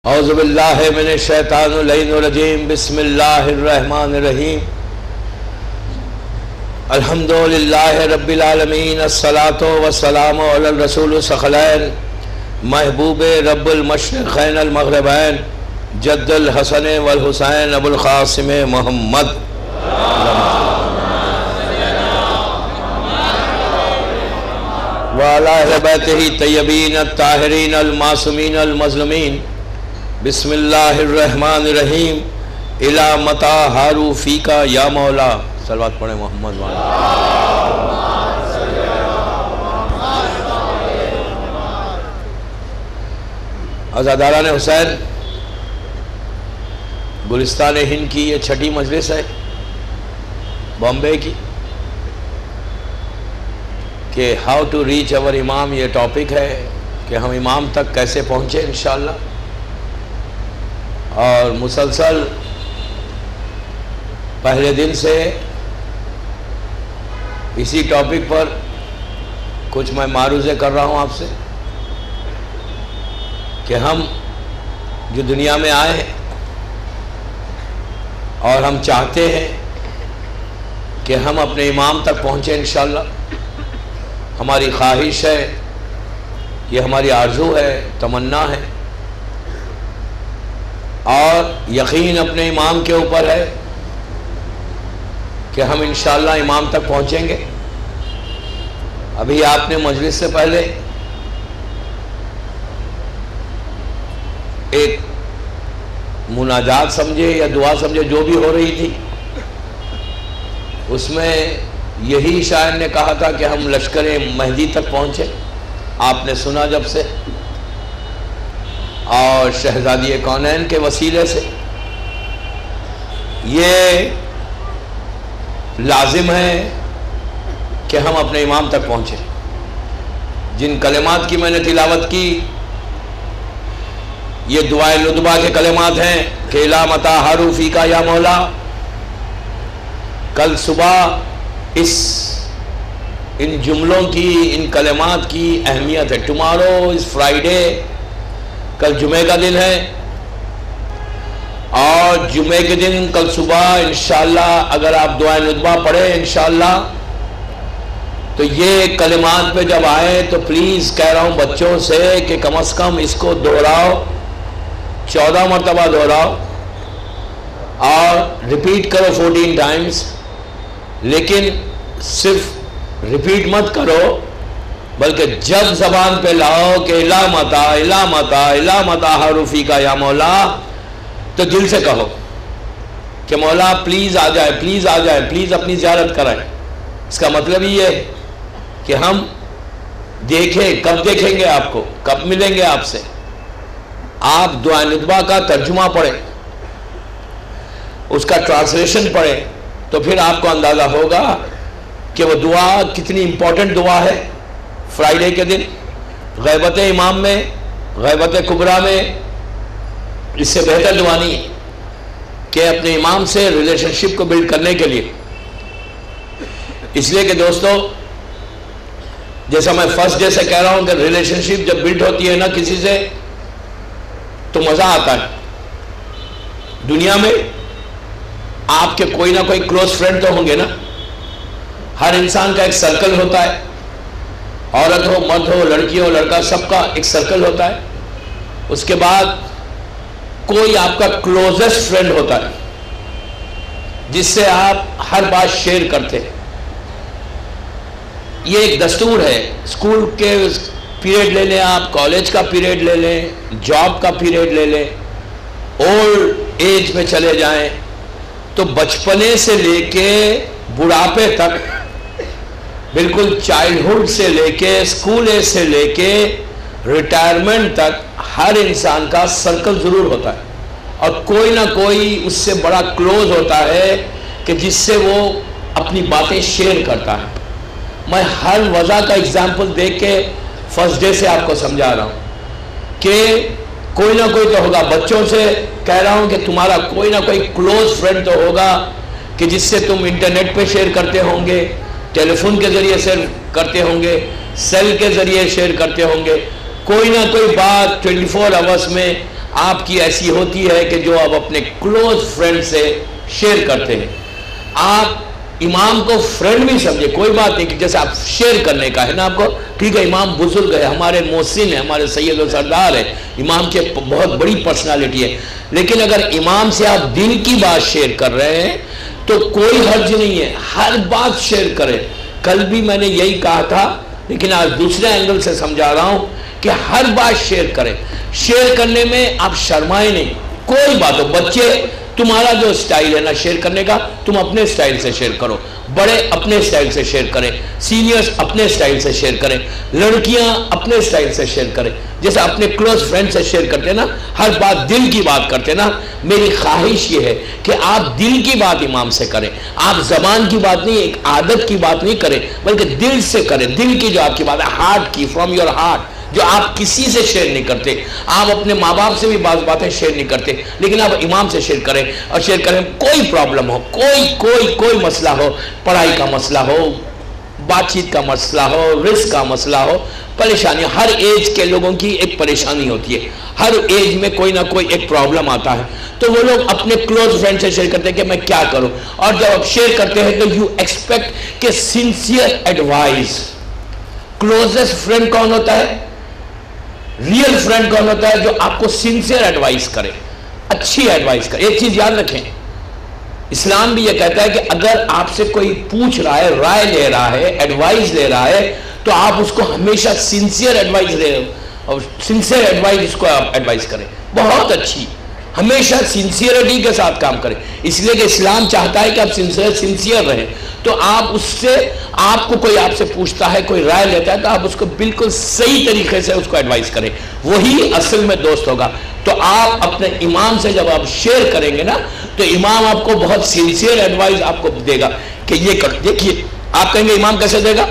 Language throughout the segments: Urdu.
اعوذ باللہ من الشیطان اللعین الرجیم بسم اللہ الرحمن الرحیم الحمدللہ رب العالمین الصلاة والسلام علی الرسول الثقلین محبوب رب المشرقین المغربین جد الحسن والحسین ابو القاسم محمد وعلی اہل بیتہ طیبین الطاہرین المعصومین المظلومین بسم اللہ الرحمن الرحیم الا متا ہارو فیکا یا مولا صلوات پڑھیں محمد وعلی عزاداران حسین، گلستان ہند کی یہ چھٹی مجلس ہے بامبے کی کہ ہاؤ ٹو ریچ اور امام، یہ ٹاپک ہے کہ ہم امام تک کیسے پہنچے انشاءاللہ، اور مسلسل پہلے دن سے اسی ٹاپک پر کچھ میں معروضے کر رہا ہوں آپ سے کہ ہم جو دنیا میں آئے ہیں اور ہم چاہتے ہیں کہ ہم اپنے امام تک پہنچیں انشاءاللہ، ہماری خواہش ہے، یہ ہماری آرزو ہے، تمنا ہے، اور یقین اپنے امام کے اوپر ہے کہ ہم انشاءاللہ امام تک پہنچیں گے۔ ابھی آپ نے مجلس سے پہلے ایک مناجات سمجھے یا دعا سمجھے جو بھی ہو رہی تھی، اس میں یہی شاعر نے کہا تھا کہ ہم لشکر مہدی تک پہنچے، آپ نے سنا جب سے، اور شہزادی کونین کے وسیلے سے یہ لازم ہے کہ ہم اپنے امام تک پہنچیں۔ جن کلمات کی میں نے تلاوت کی یہ دعائے لدبہ کے کلمات ہیں کہ الا متا ہارو فیکا یا مولا۔ کل صبح ان جملوں کی، ان کلمات کی اہمیت ہے۔ ٹمارو از فرائیڈے، کل جمعہ کا دن ہے، اور جمعہ کے دن کل صبح انشاءاللہ اگر آپ دعائے لدبہ پڑھیں انشاءاللہ تو یہ کلمات پہ جب آئیں تو پلیز کہہ رہا ہوں بچوں سے کہ کم از کم اس کو دہراؤ، 14 مرتبہ دہراؤ اور ریپیٹ کرو 14 ٹائمز، لیکن صرف ریپیٹ مت کرو بلکہ جب زبان پہ لاؤ کہ الا متا ہارو فیکا یا مولا، تو دل سے کہو کہ مولا پلیز آ جائے، پلیز آ جائے، پلیز اپنی زیارت کرائیں۔ اس کا مطلب یہ ہے کہ ہم دیکھیں، کب دیکھیں گے آپ کو، کب ملیں گے آپ سے۔ آپ دعائے لدبہ کا ترجمہ پڑھیں، اس کا ٹرانسلیشن پڑھیں، تو پھر آپ کو اندازہ ہوگا کہ وہ دعا کتنی امپورٹنٹ دعا ہے۔ فرائیڈے کے دن غیبت امام میں، غیبت کبریٰ میں اس سے بہتر دعا نہیں ہے کہ اپنے امام سے ریلیشن شپ کو بلڈ کرنے کے لیے۔ اس لیے کہ دوستو، جیسا میں فرسٹ ڈے سے کہہ رہا ہوں کہ ریلیشن شپ جب بلڈ ہوتی ہے نا کسی سے تو مزہ آتا ہے۔ دنیا میں آپ کے کوئی نہ کوئی کلوز فرینڈ تو ہوں گے نا، ہر انسان کا ایک سرکل ہوتا ہے، عورت ہو، مرد ہو، لڑکی ہو، لڑکا، سب کا ایک سرکل ہوتا ہے۔ اس کے بعد کوئی آپ کا کلوزسٹ فرینڈ ہوتا ہے جس سے آپ ہر بات شیئر کرتے ہیں۔ یہ ایک دستور ہے، اسکول کے پیریڈ لے لیں آپ، کالج کا پیریڈ لے لیں، جاب کا پیریڈ لے لیں، اولڈ ایج میں چلے جائیں تو بچپنے سے لے کے بڑھاپے تک، بالکل چائلڈہڈ سے لے کے، اسکول ایج سے لے کے ریٹائرمنٹ تک ہر انسان کا سرکل ضرور ہوتا ہے، اور کوئی نہ کوئی اس سے بڑا کلوز ہوتا ہے کہ جس سے وہ اپنی باتیں شیئر کرتا ہے۔ میں ہر وجہ کا اگزامپل دیکھ کے فرسٹ ڈے سے آپ کو سمجھا رہا ہوں کہ کوئی نہ کوئی تو ہوگا۔ بچوں سے کہہ رہا ہوں کہ تمہارا کوئی نہ کوئی کلوز فرینڈ تو ہوگا کہ جس سے تم انٹرنیٹ پہ شیئر کرتے ہوں گے، ٹیلی فون کے ذریعے شیئر کرتے ہوں گے، سیل کے ذریعے شیئر کرتے ہوں گے، کوئی نہ کوئی بات 24 آورس میں آپ کی ایسی ہوتی ہے کہ جو آپ اپنے کلوز فرینڈ سے شیئر کرتے ہیں. آپ امام کو فرینڈ بھی سمجھے، کوئی بات نہیں، کہ جیسے آپ شیئر کرنے کا ہے نا آپ کو، ٹھیک ہے امام بزرگ ہے، ہمارے محسن ہیں، ہمارے سید و سردار ہے، امام کی بہت بڑی پرسنالٹی ہے، لیکن اگر امام سے آپ دل کی بات شیئر کر رہے ہیں تو کوئی حرج نہیں ہے، ہر بات شیئر کریں. کل بھی میں نے یہی کہا تھا، لیکن آج دوسرے اینگل سے سمجھا رہا ہوں کہ ہر بات شیئر کریں. شیئر کرنے میں آپ شرمائیں نہیں، کوئی بات ہو. بچے تمہارا جو سٹائل ہے نا شیئر کرنے کا، تم اپنے سٹائل سے شیئر کرو، بڑے اپنے سٹائل سے شیئر کریں، سینئرز اپنے سٹائل سے شیئر کریں، لڑکیاں اپنے سٹائل سے شیئر کریں، جیسے اپنے کلوز فرینڈ سے شیئر کرتے نا، ہر بات دل کی بات کرتے نا. میری خواہش یہ ہے کہ آپ دل کی بات امام سے کریں، آپ زبان کی بات نہیں، ایک عادت کی بات نہیں کریں، بلکہ دل سے کریں. دل کی جو آپ کی بات ہے، ہارٹ کی، فرام یور ہارٹ، جو آپ کسی سے شیئر نہیں کرتے. آپ اپنے ماں باپ سے بھی بعض باتیں شیئر نہیں کرتے، لیکن آپ امام سے شیئر کریں. اور شیئر کریں، کوئی پرابلم ہو، کوئی مسئلہ ہو، پڑھائی کا مسئلہ ہو، بات چیت کا مسئلہ ہو، رزق کا مسئلہ ہو، پریشانی. ہر ایج کے لوگوں کی ایک پریشانی ہوتی ہے، ہر ایج میں کوئی نہ کوئی ایک پرابلم آتا ہے، تو وہ لوگ اپنے کلوز فرینڈ سے شیئر کرتے ہیں کہ میں کیا کروں. اور جب آپ شیئر کرتے ہیں تو یو ایکسپیکٹ کہ سنسیئر ایڈوائز. کلوزسٹ فرینڈ کون ہوتا ہے؟ ریئل فرینڈ کون ہوتا ہے؟ جو آپ کو سنسیئر ایڈوائز کرے، اچھی ایڈوائز کرے. ایک چیز یاد رکھیں، اسلام بھی یہ کہتا ہے کہ اگر آپ سے کوئی پوچھ رہا ہے، رائے لے رہا ہے، ایڈوائز لے رہا ہے، تو آپ اس کو ہمیشہ سنسیئر ایڈوائز لے، اور سنسیئر ایڈوائز اس کو آپ ایڈوائز کریں، بہت اچھی، ہمیشہ سنسیئرٹی کے ساتھ کام کریں. اس لیے کہ اسلام چاہتا ہے کہ آپ سنسیئر رہیں. تو آپ اس سے، آپ کو کوئی آپ سے پوچھتا ہے، کوئی رائے لیتا ہے، تو آپ اس کو بالکل صحیح طریقے سے اس کو ایڈوائز کریں، وہی اصل میں دوست ہوگا. تو آپ اپنے امام سے جب آپ شیئر کریں گے نا، تو امام آپ کو بہت سنسیئر ایڈوائز آپ کو دے گا کہ یہ کر. دیکھیے آپ کہیں گے امام کیسے دے گا؟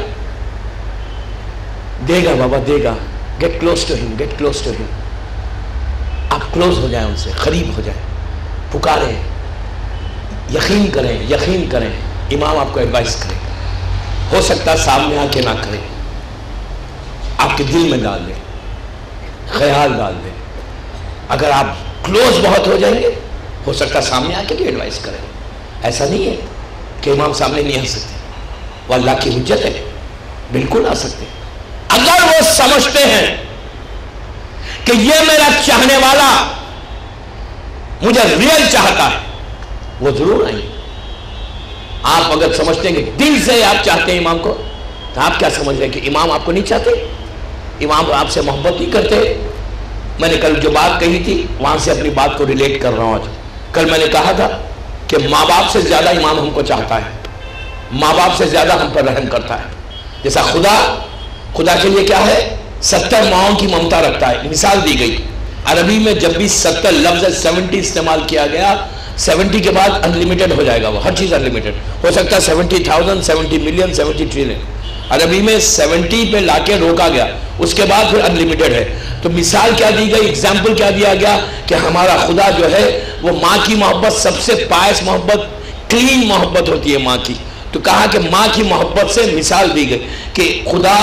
دے گا بابا، دے گا. گیٹ کلوز ٹو ہم، گیٹ کلوز ٹو ہم. آپ کلوز ہو جائیں ان سے، قریب ہو جائیں، پکاریں، یقین کریں امام آپ کو ایڈوائز کرے. ہو سکتا ہے سامنے آ کے نہ کرے، آپ کے دل میں ڈال دیں، خیال ڈال دیں. اگر آپ کلوز بہت ہو جائیں گے، ہو سکتا ہے سامنے آ کے بھی ایڈوائز کریں. ایسا نہیں ہے کہ امام سامنے نہیں آ سکتے، وہ اللہ کی حجت ہے، بالکل آ سکتے ہیں. اگر وہ سمجھتے ہیں کہ یہ میرا چاہنے والا مجھے ریئل چاہتا ہے، وہ ضرور آئیں گے. آپ اگر سمجھتے ہیں کہ دل سے آپ چاہتے ہیں امام کو، تو آپ کیا سمجھ رہے ہیں کہ امام آپ کو نہیں چاہتے، امام آپ سے محبت نہیں کرتے. میں نے کل جو بات کہی تھی وہاں سے اپنی بات کو ریلیٹ کر رہا ہوں. آج کل میں نے کہا تھا کہ ماں باپ سے زیادہ امام ہم کو چاہتا ہے، ماں باپ سے زیادہ ہم پر رحم کرتا ہے. جیسا خدا کے لیے کیا ہے، 70 ماؤں کی ممتا رکھتا ہے. مثال دی گئی عربی میں، جب بھی 70 لفظ 70 استعمال کیا گیا، 70 کے بعد انلیمیٹڈ ہو جائے گا، وہ ہر چیز انلیمیٹڈ ہو سکتا ہے. 70,000، 70 ملین، 70 ٹریلین. عربی میں 70 پہ لا کے روکا گیا، اس کے بعد پھر انلیمیٹڈ ہے. تو مثال کیا دی گئی، ایگزامپل کیا دیا گیا کہ ہمارا خدا جو ہے وہ ماں کی محبت سب سے پائس محبت، کلین محبت ہوتی ہے ماں کی. تو کہا کہ ماں کی محبت سے مثال دی گئی کہ خدا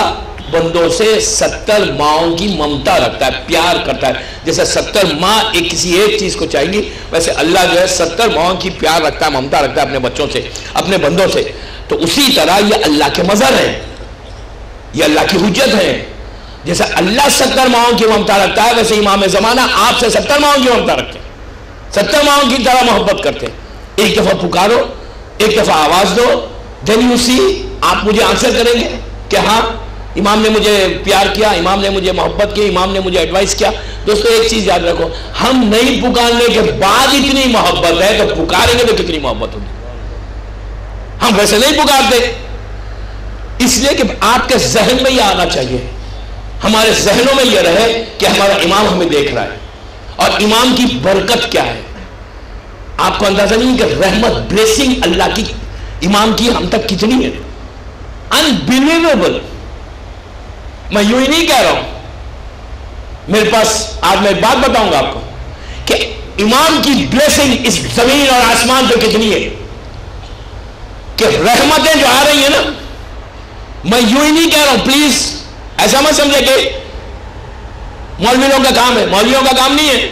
بندوں سے 70 ماؤں کی ممتا رکھتا ہے، پیار کرتا ہے. جیسے 70 ماں ایک کسی ایک چیز کو چاہیں گی، ویسے اللہ جو ہے 70 ماؤں کی پیار رکھتا ہے، ممتا رکھتا ہے اپنے بچوں سے، اپنے بندوں سے. تو اسی طرح یہ اللہ کے مظہر ہیں، یہ اللہ کی حجت ہے. جیسے اللہ 70 ماؤں کی ممتا رکھتا ہے، ویسے امام زمانہ آپ سے 70 ماؤں کی ممتا رکھتے ہیں، 70 ماؤں کی طرح محبت کرتے ہیں. ایک دفعہ پکارو، ایک دفعہ آواز دو، دین یو سی، آپ مجھے آنسر کریں گے کہ ہاں امام نے مجھے پیار کیا، امام نے مجھے محبت کی، امام نے مجھے ایڈوائز کیا. دوستو ایک چیز یاد رکھو، ہم نہیں پکارنے کے بعد اتنی محبت ہے تو پکاریں گے تو کتنی محبت ہوگی. ہم ویسے نہیں پکارتے، اس لیے کہ آپ کے ذہن میں یہ آنا چاہیے، ہمارے ذہنوں میں یہ رہے کہ ہمارا امام ہمیں دیکھ رہا ہے اور امام کی برکت کیا ہے. آپ کو اندازہ نہیں کہ رحمت، بلیسنگ اللہ کی امام کی ہم تک کتنی ہے، انبلیویبل. میں یوں ہی نہیں کہہ رہا ہوں، میرے پاس آج میں بات بتاؤں گا آپ کو کہ امام کی بلیسنگ اس زمین اور آسمان پہ کتنی ہے، کہ رحمتیں جو آ رہی ہیں نا. میں یوں ہی نہیں کہہ رہا ہوں، پلیز ایسا مت سمجھے کہ مولویوں کا کام ہے، مولویوں کا کام نہیں ہے.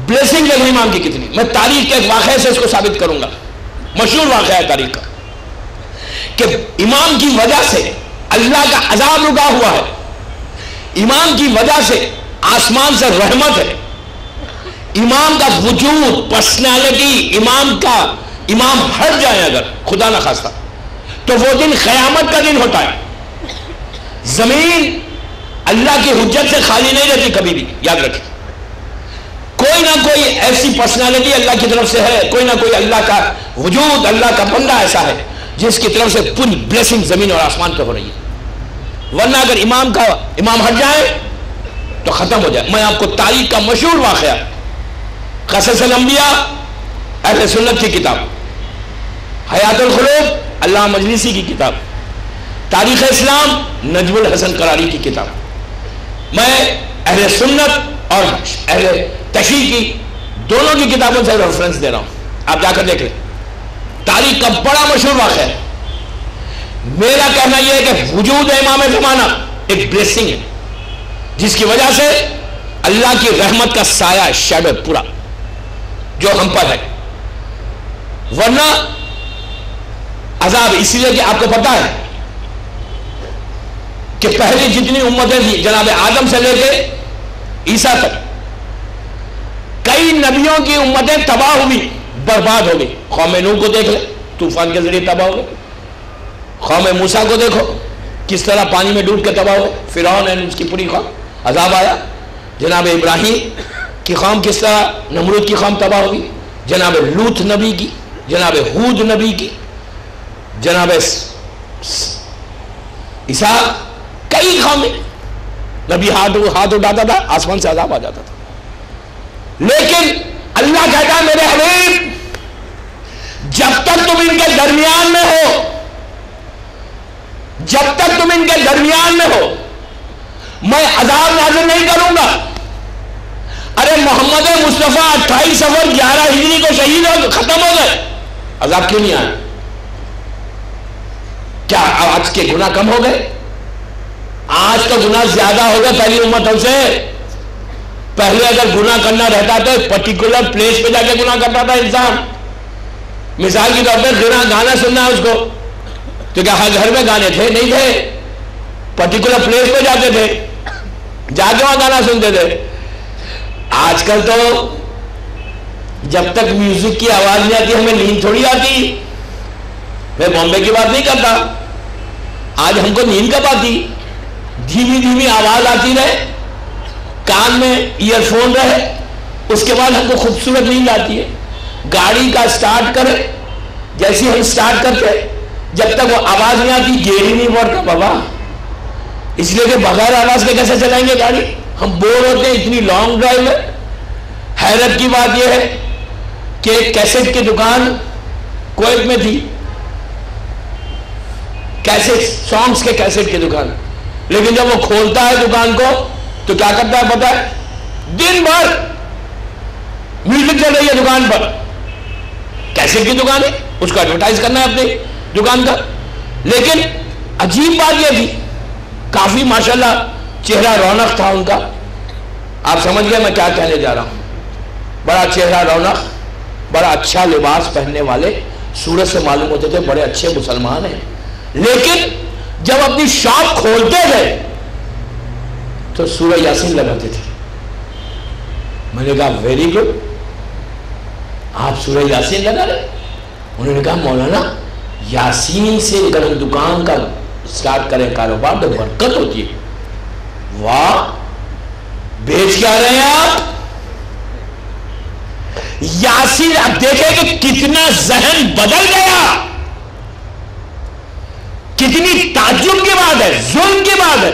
بلیسنگ دیکھیں امام کی کتنی. میں تاریخ کے ایک واقعے سے اس کو ثابت کروں گا. مشہور واقعہ ہے تاریخ کا کہ امام کی وجہ سے اللہ کا عذاب رکا ہوا ہے. امام کی وجہ سے آسمان سے رحمت ہے. امام کا وجود، پرسنالٹی، امام ہٹ جائے اگر خدا نہ خواستہ تو وہ دن قیامت کا دن ہوتا ہے. زمین اللہ کی حجت سے خالی نہیں رہتی کبھی بھی. یاد رکھیں کوئی نہ کوئی ایسی پرسنالٹی اللہ کی طرف سے ہے، کوئی نہ کوئی اللہ کا وجود، اللہ کا بندہ ایسا ہے جس کی طرف سے پوری بلیسنگ زمین اور آسمان پہ ہو رہی ہے. ورنہ اگر امام ہٹ جائے تو ختم ہو جائے. میں آپ کو تاریخ کا مشہور واقعہ قصص الانبیاء اہل سنت کی کتاب، حیات القلوب علامہ مجلسی کی کتاب، تاریخ اسلام نجم الحسن قراری کی کتاب، میں اہل سنت اور اہل تشیع کی دونوں کی کتابوں سے ریفرنس دے رہا ہوں. آپ جا کر دیکھ لیں. تاریخ کا بڑا مشہور واقعہ ہے. میرا کہنا یہ ہے کہ وجود امام زمانہ ایک بلیسنگ ہے جس کی وجہ سے اللہ کی رحمت کا سایہ شیڈو پورا جو ہم پر ہے. ورنہ عذاب اس لیے کہ آپ کو پتا ہے کہ پہلی جتنی امتیں تھیں جناب آدم سے لے کے عیسیٰ تک کئی نبیوں کی امتیں تباہ ہوئی، برباد ہو گئی. قوم نوح کو دیکھ لیں طوفان کے ذریعے تباہ ہو گئے. قوم موسیٰ کو دیکھو کس طرح پانی میں ڈوب کے تباہ ہوئے. فرعون اس کی پوری قوم عذاب آیا. جناب ابراہیم کی قوم کس طرح نمرود کی قوم تباہ ہوگی. جناب لوط نبی کی، جناب ہود نبی کی، جناب عیسیٰ، کئی قومیں. نبی ہاتھ اٹھاتا تھا آسمان سے عذاب آ جاتا تھا. لیکن اللہ کہتا ہے میرے حبیب جب تک تم ان کے درمیان میں ہو، جب تک تم ان کے درمیان میں ہو میں عذاب نازل نہیں کروں گا. ارے محمد مصطفیٰ 28 صفر 11 ہجری کو شہید ہو ختم ہو گئے، عذاب کیوں نہیں آیا؟ کیا آج کے گناہ کم ہو گئے؟ آج تو گناہ زیادہ ہو گئے پہلی امتوں سے. پہلے اگر گناہ کرنا رہتا تو پرٹیکولر پلیس پہ جا کے گناہ کرتا تھا انسان. مثال کی طور پر گانا سننا ہے اس کو تو کیا ہر گھر میں گانے تھے؟ نہیں تھے. پرٹیکولر پلیس پہ جاتے تھے، جا کے وہاں گانا سنتے تھے. آج کل تو جب تک میوزک کی آواز نہیں آتی ہمیں نیند تھوڑی آتی. میں بامبے کی بات نہیں کرتا، آج ہم کو نیند کب آتی؟ دھیمی دھیمی آواز آتی رہے، کان میں ایئر فون رہے، اس کے بعد ہم کو خوبصورت نیند آتی ہے. گاڑی کا سٹارٹ کرے، جیسی ہم سٹارٹ کرتے جب تک وہ آواز نہیں آتی گیئر ہی نہیں بڑھتا بابا. اس لیے کہ بغیر آواز کے کیسے چلائیں گے گاڑی؟ ہم بور ہوتے ہیں، اتنی لانگ ڈرائیو ہے. حیرت کی بات یہ ہے کہ ایک کیسٹ کی دکان کویت میں تھی، کیسٹ سانگز کے کیسٹ کی دکان. لیکن جب وہ کھولتا ہے دکان کو تو کیا کرتا ہے پتا ہے؟ دن بھر میوزک چل رہی ہے دکان پر. کیسٹ کی دکان ہے، اس کو ایڈورٹائز کرنا ہے اپنی دکان کا. لیکن عجیب بات یہ تھی، کافی ماشاءاللہ چہرہ رونق تھا ان کا. آپ سمجھ گئے میں کیا کہنے جا رہا ہوں. بڑا چہرہ رونق، بڑا اچھا لباس پہننے والے، صورت سے معلوم ہوتے تھے بڑے اچھے مسلمان ہیں. لیکن جب اپنی شاپ کھولتے تھے تو سورہ یاسین لگاتے تھے. میں نے کہا ویری گڈ، آپ سورہ یاسین لگا رہے؟ انہوں نے کہا مولانا یاسین سے اگر ہم دکان کا سٹارٹ کریں کاروبار تو برکت ہوتی ہے. واہ، بیچ کیا رہے ہیں آپ؟ یاسین. آپ دیکھیں کہ کتنا ذہن بدل گیا، کتنی تعجب کی بات ہے، ظلم کی بات ہے.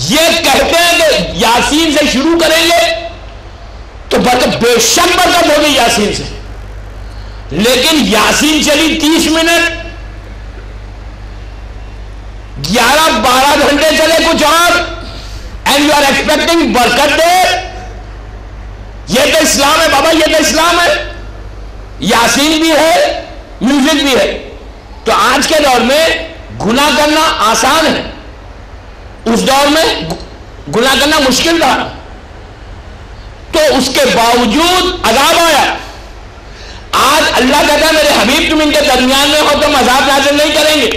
یہ کہتے ہیں کہ یاسین سے شروع کریں گے تو برکت، بے شک برکت ہوگی یاسین سے. لیکن یاسین چلی 30 منٹ، 11-12 گھنٹے چلے کچھ اور، اینڈ یو آر ایکسپیکٹنگ برکت دے. یہ تو اسلام ہے بابا، یہ تو اسلام ہے. یاسین بھی ہے، میوزک بھی ہے. تو آج کے دور میں گناہ کرنا آسان ہے، اس دور میں گناہ کرنا مشکل تھا. تو اس کے باوجود عذاب آیا. آج اللہ کہتا ہے میرے حبیب تم ان کے درمیان میں ہو تم عذاب نازل نہیں کریں گے.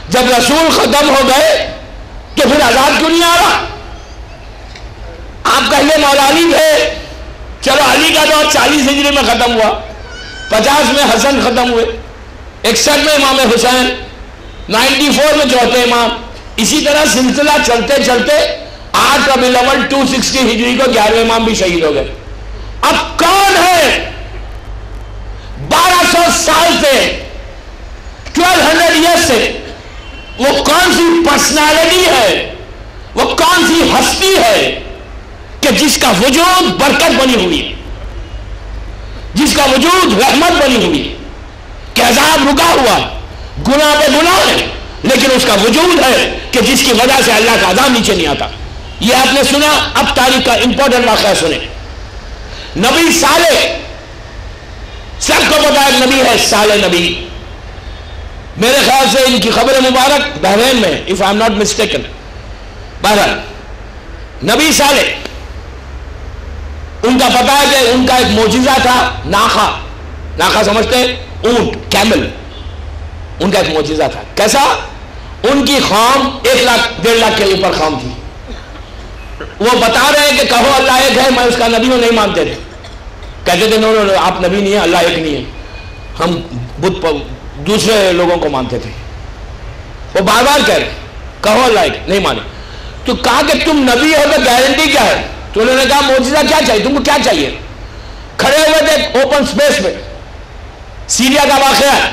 جب رسول ختم ہو گئے تو پھر عذاب کیوں نہیں آ رہا؟ آپ کہیے مولا علی تھے، چلو علی کا دور 40 ہجری میں ختم ہوا، 50 میں حسن ختم ہوئے، 61 میں امام حسین، 94 میں چوتھے امام. اسی طرح سلسلہ چلتے چلتے 8 ربیع الاول 260 ہجری کو 11ویں امام بھی شہید ہو گئے. اب کون ہے 1200 سال سے 1200 ایئر سے وہ کون سی پرسنالٹی ہے، وہ کون سی ہستی ہے کہ جس کا وجود برکت بنی ہوئی ہے، جس کا وجود رحمت بنی ہوئی ہے، کہ عذاب رکا ہوا ہے، گناہ پہ گناہ ہے، لیکن اس کا وجود ہے کہ جس کی وجہ سے اللہ کا عذاب نیچے نہیں آتا. یہ آپ نے سنا. اب تاریخ کا امپورٹنٹ واقعہ سنیں. نبی صالح، سب کو پتا ہے نبی ہے صالح نبی. میرے خیال سے ان کی خبر مبارک بحرین میں if I'm not mistaken. بہرحال نبی صالح، ان کا پتا ہے کہ ان کا ایک معجزہ تھا ناخا. ناخا سمجھتے ہیں؟ اونٹ، کیمل. ان کا ایک معجزہ تھا. کیسا؟ ان کی قوم 1 لاکھ 1.5 لاکھ کے اوپر قوم تھی. وہ بتا رہے ہیں کہ کہو اللہ ایک ہے، میں اس کا نبی ہوں، نہیں مانتے تھے. کہتے تھے نو آپ نبی نہیں ہیں، اللہ ایک نہیں ہے، ہم بت دوسرے لوگوں کو مانتے تھے. وہ بار بار کہہ رہے کہو اللہ ایک، نہیں مانے. تو کہا کہ تم نبی ہو تو گارنٹی کیا ہے؟ تو انہوں نے کہا معجزہ کیا چاہیے تم کو، کیا چاہیے؟ کھڑے ہوئے تھے اوپن سپیس میں، سیریا کا واقعہ ہے.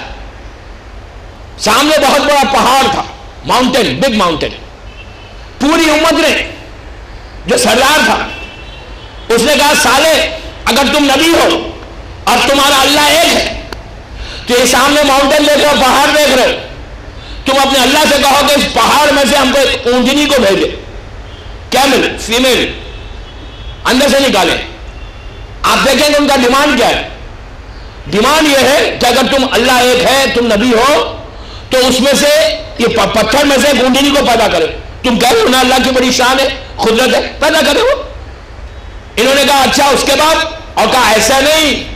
سامنے بہت بڑا پہاڑ تھا، ماؤنٹین، بگ ماؤنٹین. پوری امت نے، جو سردار تھا اس نے کہا صالح اگر تم نبی ہو اور تمہارا اللہ ایک ہے تو یہ سامنے ماؤنٹین دیکھ رہے ہو، پہاڑ دیکھ رہے ہو، تم اپنے اللہ سے کہو کہ اس پہاڑ میں سے ہم کو ایک اونٹنی کو بھیجے، کیمل، فیمیل، اندر سے نکالے. آپ دیکھیں گے ان کا ڈیمانڈ کیا ہے. ڈیمانڈ یہ ہے کہ اگر تم اللہ ایک ہے، تم نبی ہو، تو اس میں سے یہ پتھر میں سے ایک اونٹنی کو پیدا کرے. تم کہہ رہے ہو نا اللہ کی بڑی شان ہے، قدرت ہے، پیدا کرے وہ. انہوں نے کہا اچھا اس کے بعد، اور کہا ایسا نہیں،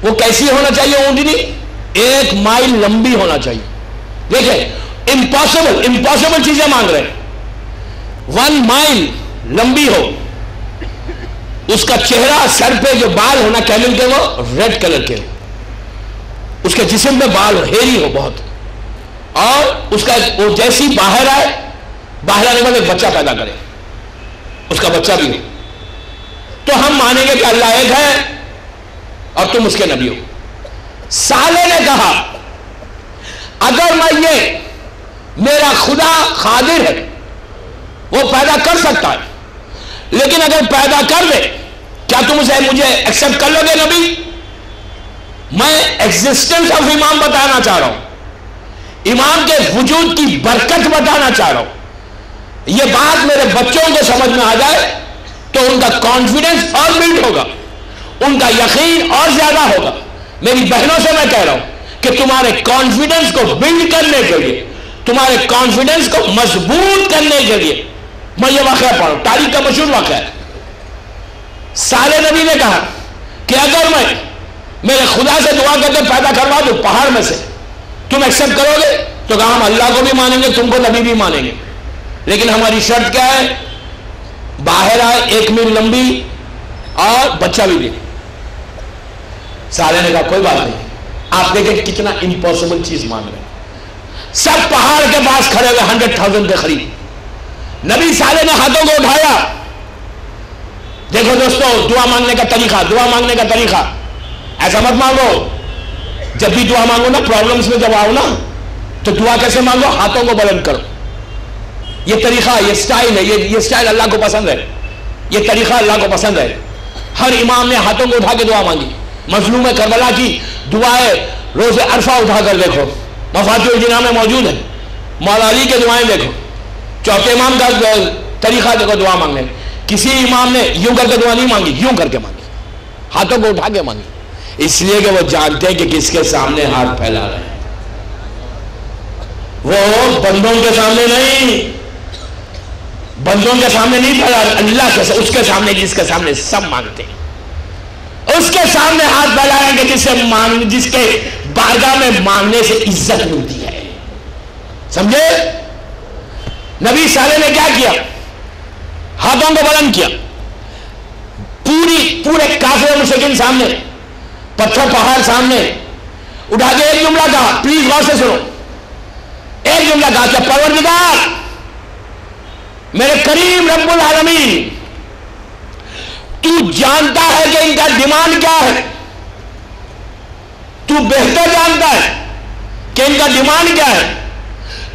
وہ کیسی ہونا چاہیے اونٹنی؟ 1 مائل لمبی ہونا چاہیے. دیکھیں امپاسبل چیزیں مانگ رہے ہیں. 1 مائل لمبی ہو، اس کا چہرہ، سر پہ جو بال ہونا کیمل کے وہ ریڈ کلر کے، اس کے جسم پہ بال ہو، ہیری ہو بہت، اور اس کا وہ جیسی باہر آئے، باہر آنے والے بچہ پیدا کرے، اس کا بچہ بھی ہو، تو ہم مانیں گے کہ اللہ ایک ہے اور تم اس کے نبی ہو. صالح نے کہا اگر میں یہ میرا خدا قادر ہے، وہ پیدا کر سکتا ہے، لیکن اگر پیدا کر دے کیا تم اسے مجھے ایکسپٹ کر لو گے نبی؟ میں ایگزسٹنس آف امام بتانا چاہ رہا ہوں، امام کے وجود کی برکت بتانا چاہ رہا ہوں. یہ بات میرے بچوں کو سمجھ میں آ جائے تو ان کا کانفیڈنس اور بلڈ ہوگا، ان کا یقین اور زیادہ ہوگا. میری بہنوں سے میں کہہ رہا ہوں کہ تمہارے کانفیڈنس کو بلڈ کرنے کے لیے، تمہارے کانفیڈنس کو مضبوط کرنے کے لیے میں یہ واقعہ پڑھوں، تاریخ کا مشہور واقعہ ہے. صالح نبی نے کہا کہ اگر میں میرے خدا سے دعا کر کے پیدا کروا دوں پہاڑ میں سے، تم ایکسپٹ کرو گے؟ تو کہا ہم اللہ کو بھی مانیں گے، تم کو نبی بھی مانیں گے، لیکن ہماری شرط کیا ہے؟ باہر آئے 1 میل لمبی اور بچہ بھی دے. صالح نے کہا کوئی بات نہیں. آپ دیکھیں کتنا امپاسبل چیز مانگ رہے ہیں. سب پہاڑ کے پاس کھڑے ہوئے 100,000 کے قریب. نبی صالح نے ہاتھوں کو اٹھایا. دیکھو دوستو دعا مانگنے کا طریقہ، دعا مانگنے کا طریقہ ایسا مت مانگو. جب بھی دعا مانگو نا، پرابلمز میں جب آؤ نا، تو دعا کیسے مانگو؟ ہاتھوں کو بلند کرو. یہ طریقہ، یہ سٹائل ہے، یہ سٹائل اللہ کو پسند ہے، یہ طریقہ اللہ کو پسند ہے. ہر امام نے ہاتھوں کو اٹھا کے دعا مانگی. مظلوم کربلا کی دعائیں روز عرفہ اٹھا کر دیکھو، مفاتیح الجنان میں موجود ہے. مولا علی کے دعائیں دیکھو، چوتھے امام کا طریقہ دیکھو دعا مانگنے. کسی امام نے یوں کر کے دعا نہیں مانگی، یوں کر کے مانگی، ہاتھوں کو اٹھا کے مانگی، اس لیے کہ وہ جانتے ہیں کہ کس کے سامنے ہاتھ پھیلا رہے ہیں. وہ بندوں کے سامنے نہیں، بندوں کے سامنے نہیں پھیلا، اللہ کے اس کے سامنے جس کے سامنے سب مانگتے ہیں، اس کے سامنے ہاتھ پھیلائیں گے جس کے بارگاہ میں مانگنے سے عزت ملتی ہے. سمجھے؟ نبی صالح نے کیا کیا؟ ہاتھوں کو بلند کیا، پورے کافر مشرکین سامنے، پتھر پہاڑ سامنے اٹھا کے ایک جملہ کہا، پلیز غور سے سنو، ایک جملہ کہا کہ پروردگار میرے کریم رب العالمین، تو جانتا ہے کہ ان کا ڈیمانڈ کیا ہے، تو بہتر جانتا ہے کہ ان کا ڈیمانڈ کیا ہے،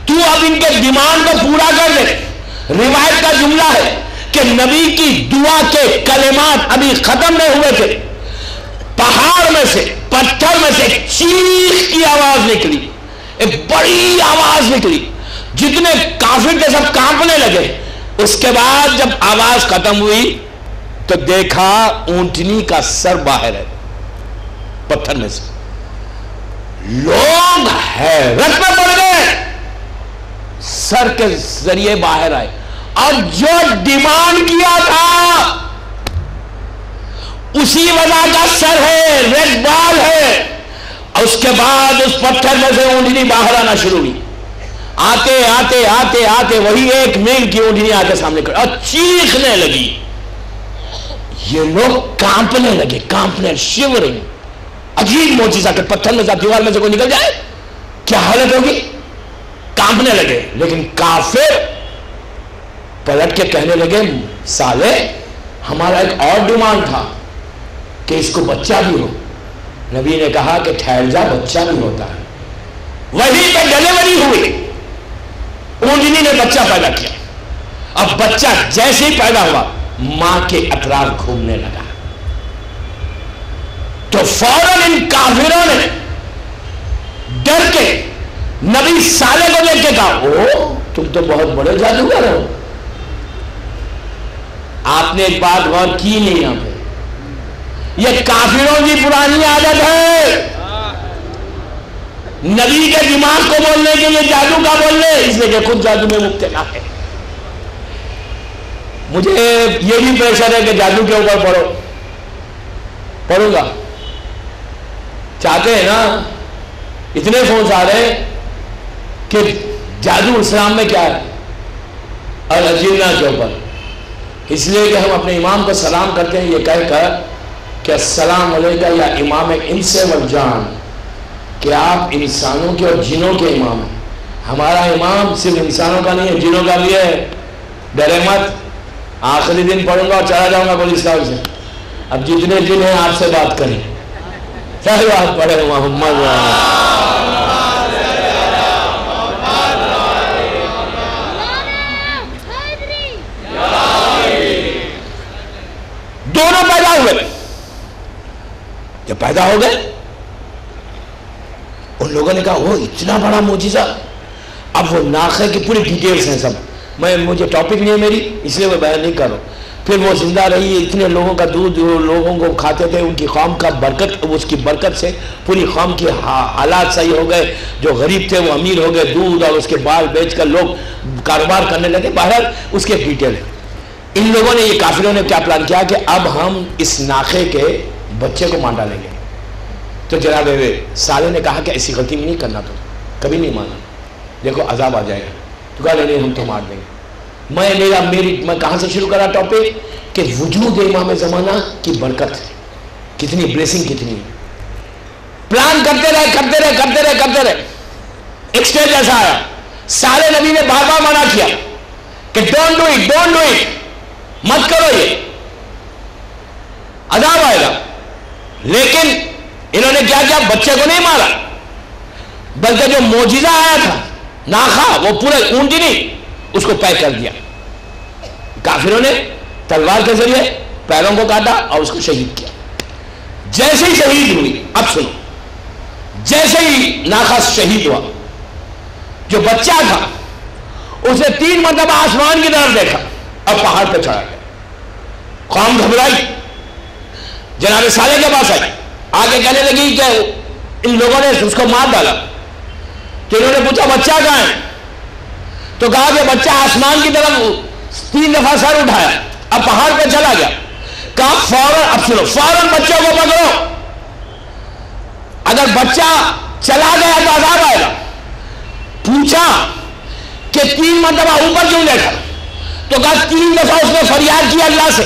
تو اب ان کے ڈیمانڈ کو پورا کر دے. روایت کا جملہ ہے کہ نبی کی دعا کے کلمات ابھی ختم نہیں ہوئے تھے، پہاڑ میں سے، پتھر میں سے چیخ کی آواز نکلی، ایک بڑی آواز نکلی، جتنے کافر تھے سب کانپنے لگے. اس کے بعد جب آواز ختم ہوئی تو دیکھا اونٹنی کا سر باہر ہے پتھر میں سے. لوگ حیرت میں پڑ گئے، سر کے ذریعے باہر آئے، اور جو ڈیمانڈ کیا تھا اسی وجہ کا سر ہے، ریڈ بال ہے. اور اس کے بعد اس پتھر میں سے اونٹنی باہر آنا شروع ہوئی. آتے آتے آتے آتے وہی 1 میل کی اونٹنی آتے سامنے کھڑی اور چیخنے لگی. یہ لوگ کانپنے لگے، شیورنگ. عجیب معجزہ کہ پتھر میں سے دیوار میں سے کوئی نکل جائے، کیا حالت ہوگی؟ کانپنے لگے. لیکن کافر پلٹ کے کہنے لگے صالح ہمارا ایک اور ڈیمانڈ تھا کہ اس کو بچہ بھی ہو. نبی نے کہا کہ ٹھہر جا، بچہ بھی ہوتا ہے. وہیں پہ ڈلیوری ہوئی، اونٹنی نے بچہ پیدا کیا. اب بچہ جیسے ہی پیدا ہوا ماں کے اطراف گھومنے لگا. تو فوراً ان کافروں نے ڈر کے نبی صالح کو دیکھ کے کہا او تم تو بہت بڑے جادوگر ہو. آپ نے ایک بات غور کی نہیں یہاں پہ، یہ کافروں کی پرانی عادت ہے نبی کے دماغ کو بولنے کے لیے جادو کا بولنے، اس لیے کہ خود جادو میں مبتلا ہے. مجھے یہ بھی پریشر ہے کہ جادو کے اوپر پڑھوں گا. چاہتے ہیں نا، اتنے فونز آ رہے ہیں کہ جادو اسلام میں کیا ہے، الجنہ کے اوپر. اس لیے کہ ہم اپنے امام کو سلام کرتے ہیں یہ کہہ کر کہ السلام علیکہ یا امام انس والجان، کہ آپ انسانوں کے اور جنوں کے امام ہیں. ہمارا امام صرف انسانوں کا نہیں ہے، جنوں کا بھی ہے. ڈرے مت، آخری دن پڑھوں گا اور چلا جاؤں گا پولیس کار سے. اب جتنے جن ہیں آپ سے بات کریں، ساری بات پڑھے محمد. دونوں پیدا ہوئے. جب پیدا ہو گئے ان لوگوں نے کہا وہ اتنا بڑا معجزہ. اب وہ ناخے کی پوری ڈیٹیلز ہیں سب، مجھے ٹاپک نہیں ہے میری، اس لیے میں بیان نہیں کر رہا ہوں. پھر وہ زندہ رہی، اتنے لوگوں کا دودھ لوگوں کو کھاتے تھے، ان کی قوم کا برکت، اس کی برکت سے پوری قوم کی حالات صحیح ہو گئے. جو غریب تھے وہ امیر ہو گئے، دودھ اور اس کے بال بیچ کر لوگ کاروبار کرنے لگے. بہرحال اس کے ڈیٹیل ہے. ان لوگوں نے، یہ کافروں نے کیا پلان کیا کہ اب ہم اس ناخے کے بچے کو مار ڈالیں گے. تو جناب صالح نے کہا کہ ایسی غلطی میں نہیں کرنا، تو کبھی نہیں مانا، دیکھو عذاب آ جائے گا. تو کہا نہیں ہم تو مار دیں گے. میں کہاں سے شروع کرا ٹاپک کہ وجود امام زمانہ کی برکت کتنی، بلیسنگ کتنی. پلان کرتے رہے. ایک سٹیج ایسا آیا، سارے نبی نے بار بار منع کیا کہ ڈونٹ ڈو اٹ، مت کرو، یہ عذاب آئے گا. لیکن انہوں نے کیا کیا؟ بچے کو نہیں مارا، بلکہ جو معجزہ آیا تھا ناخا، وہ پورے اونٹنی اس کو پیک کر دیا. کافروں نے تلوار کے ذریعے پیروں کو کاٹا اور اس کو شہید کیا. جیسے ہی شہید ہوئی، اب سنو، جیسے ہی ناخا شہید ہوا، جو بچہ تھا اسے 3 مرتبہ آسمان کی طرف دیکھا اور پہاڑ پہ چڑھا گیا. قوم گھبرائی، جناب صالح کے پاس آئی، آگے کہنے لگی کہ ان لوگوں نے اس کو مار ڈالا. تو انہوں نے پوچھا بچہ کہاں ہے؟ تو کہا کہ بچہ آسمان کی طرف 3 دفعہ سر اٹھایا، اب پہاڑ پہ چلا گیا، کہا فوراً، اب سنو، فوراً بچوں کو پکڑو، اگر بچہ چلا گیا تو عذاب آئے گا۔ پوچھا کہ 3 مرتبہ اوپر کیوں دیکھا؟ تو کہا 3 دفعہ اس نے فریاد کی اللہ سے،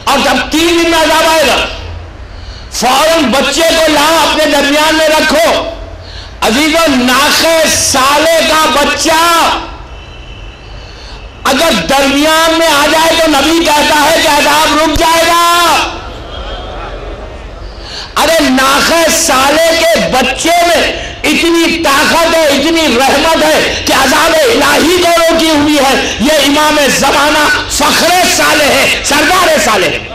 اور جب 3 دن میں عذاب آئے گا، فوراً بچے کو لا اپنے درمیان میں رکھو۔ عزیزو، ناخے سالے کا بچہ اگر درمیان میں آ جائے تو نبی کہتا ہے کہ عذاب رک جائے گا۔ ارے ناخے سالے کے بچے میں اتنی طاقت ہے، اتنی رحمت ہے کہ عذاب الہی کو روکی ہوئی ہے۔ یہ امام زمانہ فخر صالح ہے، سردار صالح ہے۔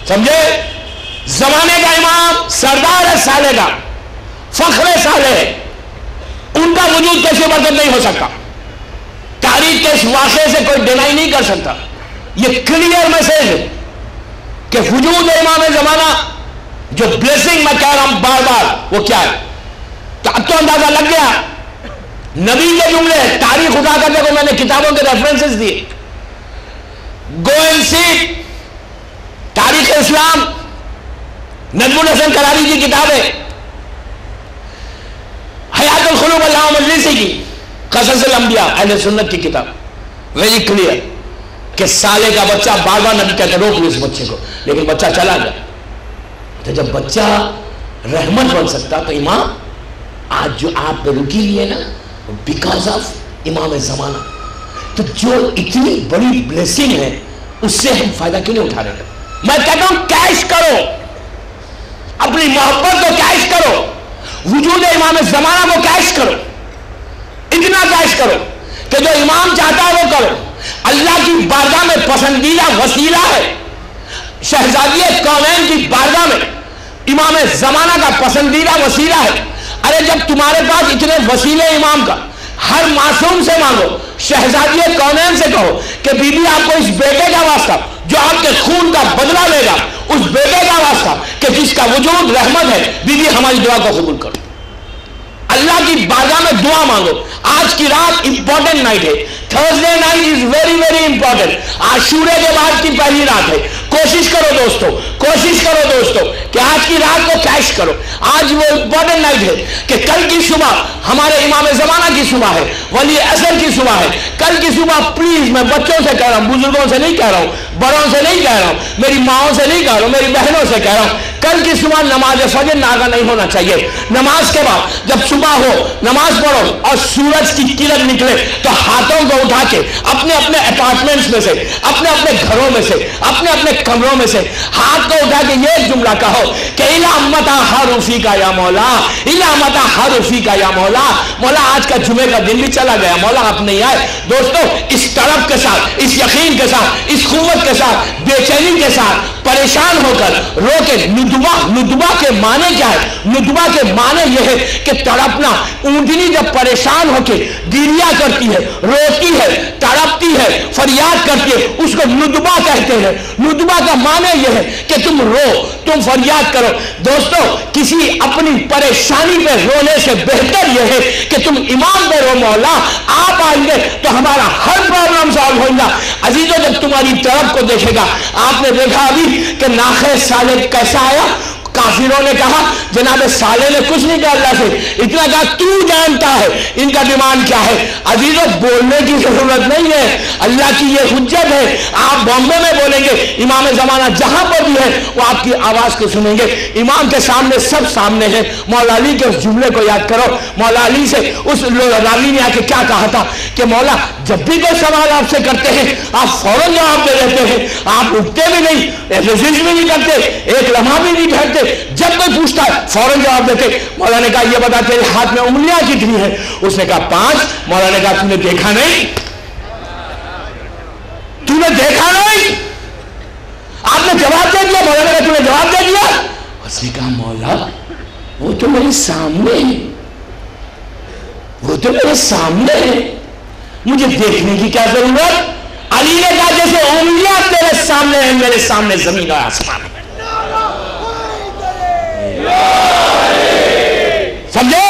سمجھے؟ زمانے کا امام، سردار صالح کا، فخر صالح ہے، ان کا وجود کیسے برکت نہیں ہو سکتا؟ تاریخ کے اس واقعے سے کوئی ڈینائی نہیں کر سکتا۔ یہ کلیئر میسج ہے کہ وجود امام زمانہ، جو بلیسنگ میں کہہ رہا ہوں بار بار، وہ کیا ہے؟ تو اب تو اندازہ لگ گیا، نبی کے جملے، تاریخ اٹھا کر دیکھو، میں نے کتابوں کے ریفرنسز دیے، گو اینڈ سی، تاریخ اسلام، نجم الحسن کراری کی کتاب ہے، حیات القلوب علامہ مجلسی کی، قصص الانبیاء اہل سنت کی کتاب، ویری کلیئر کہ سالے کا بچہ، بار بار نبی کہتے روک لو اس بچے کو، لیکن بچہ چلا گیا۔ تو جب بچہ رحمت بن سکتا تو امام آج جو آپ نے رکی لیے نا، بیکاز آف امام زمانہ، تو جو اتنی بڑی بلیسنگ ہے اس سے ہم فائدہ کیوں نہیں اٹھا رہے؟ میں کہتا ہوں کیش کرو، اپنی محبت کو کیش کرو، وجود امام زمانہ کو کیش کرو، اتنا کیش کرو کہ جو امام چاہتا ہے وہ کرو۔ اللہ کی بارگاہ میں پسندیدہ وسیلہ ہے، شہزادی کونین کی بارگاہ میں امام زمانہ کا پسندیدہ وسیلہ ہے۔ ارے جب تمہارے پاس اتنے وسیلے امام کا، ہر معصوم سے مانگو، شہزادی کونین سے کہو کہ بی بی آپ کو اس بیٹے کا واسطہ جو آپ کے خون کا بدلہ لے گا، اس بیٹے کا واسطہ کہ جس کا وجود رحمت ہے، بی بی ہماری دعا کو قبول کرو۔ اللہ کی بارگاہ میں دعا مانگو۔ آج کی رات امپورٹنٹ نائٹ ہے، Thursday night is very very important, عاشورے کے بعد کی پہلی رات ہے۔ کوشش کرو دوستو، کوشش کرو دوستو کہ آج کی رات کو کیش کرو۔ آج وہ امپورٹنٹ نائٹ ہے کہ کل کی صبح ہمارے امام زمانہ کی صبح ہے، ولی عصر کی صبح ہے۔ کل کی صبح پلیز، میں بچوں سے کہہ رہا ہوں، بزرگوں سے نہیں کہہ رہا ہوں، بڑوں سے نہیں کہہ رہا ہوں، میری ماؤں سے نہیں کہہ رہا ہوں، میری بہنوں سے کہہ رہا ہوں، کل کی صبح نماز فجر ناغہ نہیں ہونا چاہیے۔ نماز کے بعد جب صبح ہو، نماز پڑھو اور سورج کی کرن نکلے تو ہاتھوں کو اٹھا کے اپنے اپنے اپارٹمنٹس میں سے، اپنے اپنے گھروں میں سے، اپنے اپنے کمروں میں سے ہاتھ کو اٹھا کے یہ جملہ کہو کہ اِلَا مَتَى حَرُفِي کا یا مولا، اِلَا مَتَى حَرُفِي کا یا مولا۔ مولا آج کا جمعے کا دن بھی چلا گیا، مولا آپ نہیں آئے۔ دوستو، اس طرف کے ساتھ، اس یقین کے ساتھ، اس قوت کے ساتھ، بے چینی کے ساتھ، پریشان ہو کر رو کے ندبہ کے معنی کیا ہے؟ ندبہ کے معنی یہ ہے کہ تڑپنا۔ اونٹنی جب پریشان ہو کے گریہ کرتی ہے، روتی ہے، تڑپتی ہے، فریاد کرتی ہے، اس کو ندبہ کہتے ہیں۔ ندبہ کا معنی یہ ہے کہ تم رو، تم فریاد کرو۔ دوستو، کسی اپنی پریشانی پہ رونے سے بہتر یہ ہے کہ تم امام پہ رو، مولا آپ آئیں گے تو ہمارا ہر پرابلم سالو ہوگا۔ عزیزو، جب تمہاری طرف کو دیکھے گا، آپ نے دیکھا ابھی کہ ناخے صالح کیسا آیا؟ کافروں نے کہا جناب صالح نے کچھ نہیں کہا اللہ سے، اتنا کہا تو جانتا ہے ان کا ڈیمانڈ کیا ہے۔ عزیزو، بولنے کی ضرورت نہیں ہے، اللہ کی یہ حجت ہے۔ آپ بامبے میں بولیں گے، امام زمانہ جہاں پر بھی ہے وہ آپ کی آواز کو سنیں گے۔ امام کے سامنے سب سامنے ہیں۔ مولا علی کے اس جملے کو یاد کرو، مولا علی سے اس راوی نے آ کے کیا کہا تھا کہ مولا جب بھی کوئی سوال آپ سے کرتے ہیں آپ فوراً جواب دے دیتے ہیں، آپ رکتے بھی نہیں، ایکسرسائز بھی نہیں کرتے، ایک لمحہ بھی نہیں ٹھہرتے، جب کوئی پوچھتا ہے فوراً جواب دیتے۔ مولا نے کہا یہ بتا تیرے ہاتھ میں انگلیاں کتنی ہیں؟ اس نے کہا 5۔ مولا نے کہا تو نے دیکھا نہیں؟ تو نے دیکھا نہیں؟ آپ نے جواب دے دیا۔ مولا نے کہا تو نے جواب دے دیا؟ اس نے کہا مولا وہ تو میرے سامنے ہے، وہ تو میرے سامنے ہے، مجھے دیکھنے کی کیا ضرورت؟ علی نے کہا جیسے انگلیاں تیرے سامنے ہیں میرے سامنے زمین اور آسمان ہے. سمجھے؟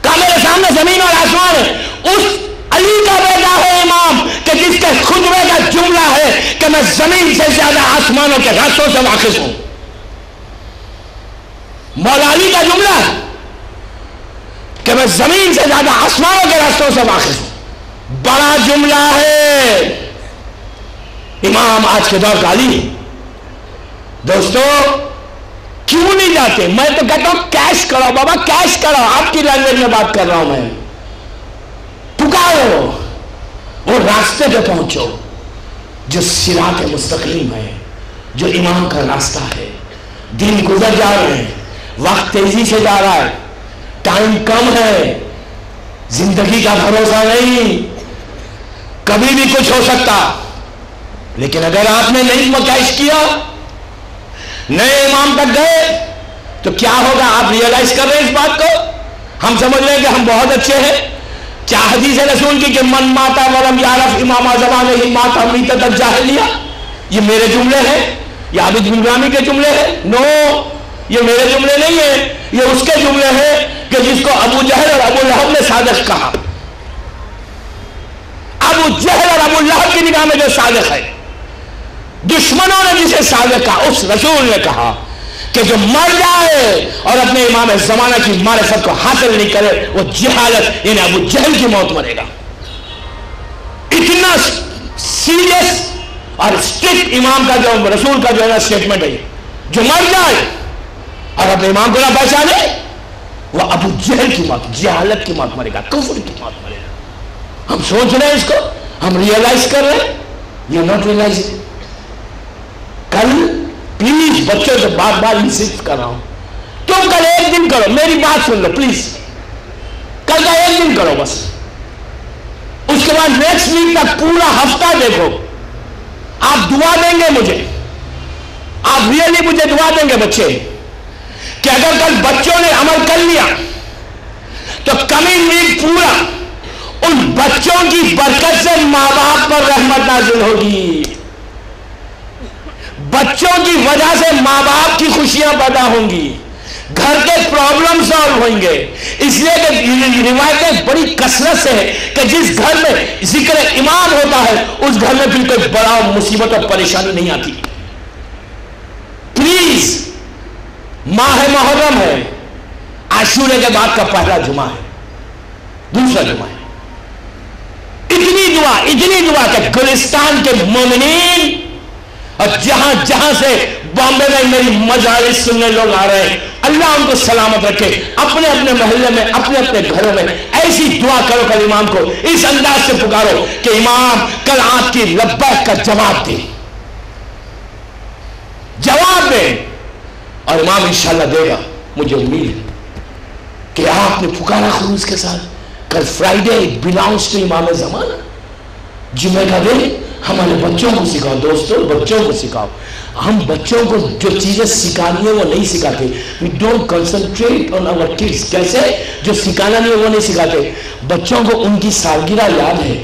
کہا میرے سامنے زمین اور آسمان ہے. اس علی کا بیٹا ہے امام کہ جس کے خطبے کا جملہ ہے کہ میں زمین سے زیادہ آسمانوں کے راستوں سے واقف ہوں. مولا علی کا جملہ ہے کہ میں زمین سے زیادہ آسمانوں کے راستوں سے واقف ہوں. بڑا جملہ ہے. امام آج کے دور کا علی. دوستو کیوں نہیں جاتے؟ میں تو کہتا ہوں کیش کرو بابا، کیش کرو. آپ کی لینگویج میں بات کر رہا ہوں میں. پکارو اور راستے پہ پہنچو جو صراط مستقیم ہے، جو امام کا راستہ ہے. دن گزر جا رہے ہیں، وقت تیزی سے جا رہا ہے، ٹائم کم ہے، زندگی کا بھروسہ نہیں، کبھی بھی کچھ ہو سکتا. لیکن اگر آپ نے نہیں کیش کیا، نئے امام تک گئے تو کیا ہوگا؟ آپ ریئلائز کر رہے ہیں اس بات کو؟ ہم سمجھ رہے ہیں کہ ہم بہت اچھے ہیں. کیا حدیث رسول کی کہ من ماتا ولم یعرف امام زمانہ ماتا میتۃ الجاہلیہ، یہ میرے جملے ہیں؟ یہ عابد بن رامی کے جملے ہیں؟ نو، یہ میرے جملے نہیں ہیں، یہ اس کے جملے ہیں کہ جس کو ابو جہل اور ابو لہب نے صادق کہا. ابو جہل اور ابو لہب کی نگاہ میں جو صادق ہے، دشمنوں نے جسے صادق کہا، اس رسول نے کہا کہ جو مر جائے اور اپنے امام زمانہ کی معرفت کو حاصل نہیں کرے وہ جہالت یعنی ابو جہل کی موت مرے گا. اتنا سیریس اور اسٹرکٹ امام کا جو رسول کا جو ہے نا اسٹیٹمنٹ ہے، جو مر جائے اور اپنے امام کو نہ پہچانے وہ ابو جہل کی موت، جہالت کی موت مرے گا، کفر کی موت مرے گا. ہم سوچ رہے ہیں اس کو، ہم ریئلائز کر رہے ہیں، یہ ناٹ ریئلائز. کل پلیز بچوں سے بار بار انسسٹ کر رہا ہوں، تم کل ایک دن کرو، میری بات سن لو پلیز، کل کا ایک دن کرو بس. اس کے بعد نیکسٹ ویک تک پورا ہفتہ دیکھو. آپ دعا دیں گے مجھے، آپ ریئلی مجھے دعا دیں گے بچے کہ اگر کل بچوں نے عمل کر لیا تو کمنگ ویک پورا ان بچوں کی برکت سے ماں باپ پر رحمت نازل ہوگی. بچوں کی وجہ سے ماں باپ کی خوشیاں پیدا ہوں گی، گھر کے پرابلم سالو ہوئیں گے. اس لیے کہ روایتیں بڑی کثرت سے ہے کہ جس گھر میں ذکر امام ہوتا ہے اس گھر میں پھر کوئی بڑا مصیبت اور پریشانی نہیں آتی. پلیز، ماہ محرم ہے، عاشورے کے بعد کا پہلا جمعہ ہے، دوسرا جمعہ ہے. اتنی دعا کہ گلستان کے مومنین اور جہاں جہاں سے بامبے میں میری مجالس سننے لوگ آ رہے ہیں، اللہ ان کو سلامت رکھے. اپنے اپنے محلے میں، اپنے اپنے گھروں میں ایسی دعا کرو کل امام کو، اس انداز سے پکارو کہ امام کل آپ کی لبیک کا جواب دے، جواب دے. اور امام انشاءاللہ دے گا، مجھے امید ہے کہ آپ نے پکارا خلوص کے ساتھ. کل فرائیڈے بلانگس ٹو امام زمانہ، جمعہ کا دن. ہمارے بچوں کو سکھاؤ دوستو، بچوں کو سکھاؤ. ہم بچوں کو جو چیزیں سکھانی ہیں وہ نہیں سکھاتے. we don't concentrate on our kids. کیسے؟ جو سکھانا نہیں ہے وہ نہیں سکھاتے. بچوں کو ان کی سالگرہ یاد ہے.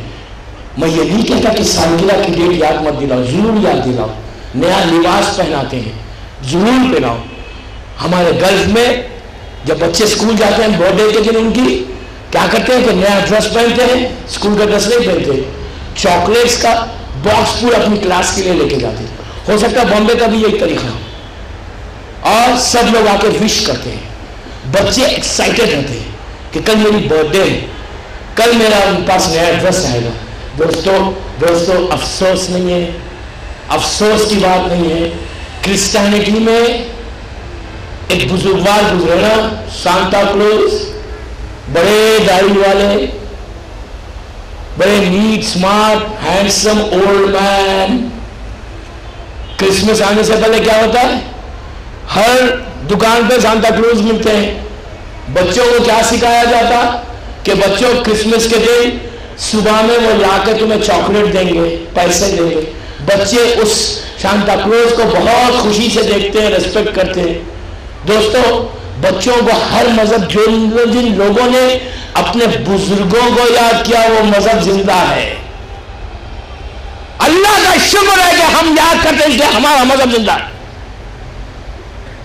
میں یہ نہیں کہتا کہ سالگرہ کی ڈیٹ یاد مت دلاؤ، ضرور یاد دلاؤ. نیا لباس پہناتے ہیں، ضرور پہناؤ. ہمارے گلف میں جب بچے اسکول جاتے ہیں برتھ ڈے کے دن ان کی کیا کرتے ہیں کہ نیا ڈریس پہنتے ہیں، اسکول کا ڈریس نہیں پہنتے، چاکلیٹس کا باکس پورا اپنی کلاس کے لیے لے کے جاتے. ہو سکتا ہے بامبے کا بھی یہی طریقہ ہو، اور سب لوگ آ کے وش کرتے ہیں. بچے ایکسائٹیڈ رہتے ہیں کہ کل میری برتھ ڈے ہے، کل میرا ان پاس نیا ڈریس آئے گا. دوستو افسوس نہیں ہے، افسوس کی بات نہیں ہے. کرسچینٹی میں ایک بزرگوار گزرے نا، سانتا کلوز، بڑے داڑھی والے، بڑے net smart handsome old man. Christmas آنے سے پہلے کیا ہوتا ہے؟ ہر دکان پہ سانتا کلوز ملتے ہیں. بچوں کو کیا سکھایا جاتا کہ بچوں کرسمس کے دن صبح میں وہ لا کے تمہیں چاکلیٹ دیں گے، پیسے دیں گے. بچے اس سانتا کلوز کو بہت خوشی سے دیکھتے ہیں، ریسپیکٹ کرتے ہیں. دوستو بچوں کو ہر مذہب، جن لوگوں نے اپنے بزرگوں کو یاد کیا وہ مذہب زندہ ہے. اللہ کا شکر ہے کہ ہم یاد کرتے ہیں اس لیے ہمارا مذہب زندہ ہے.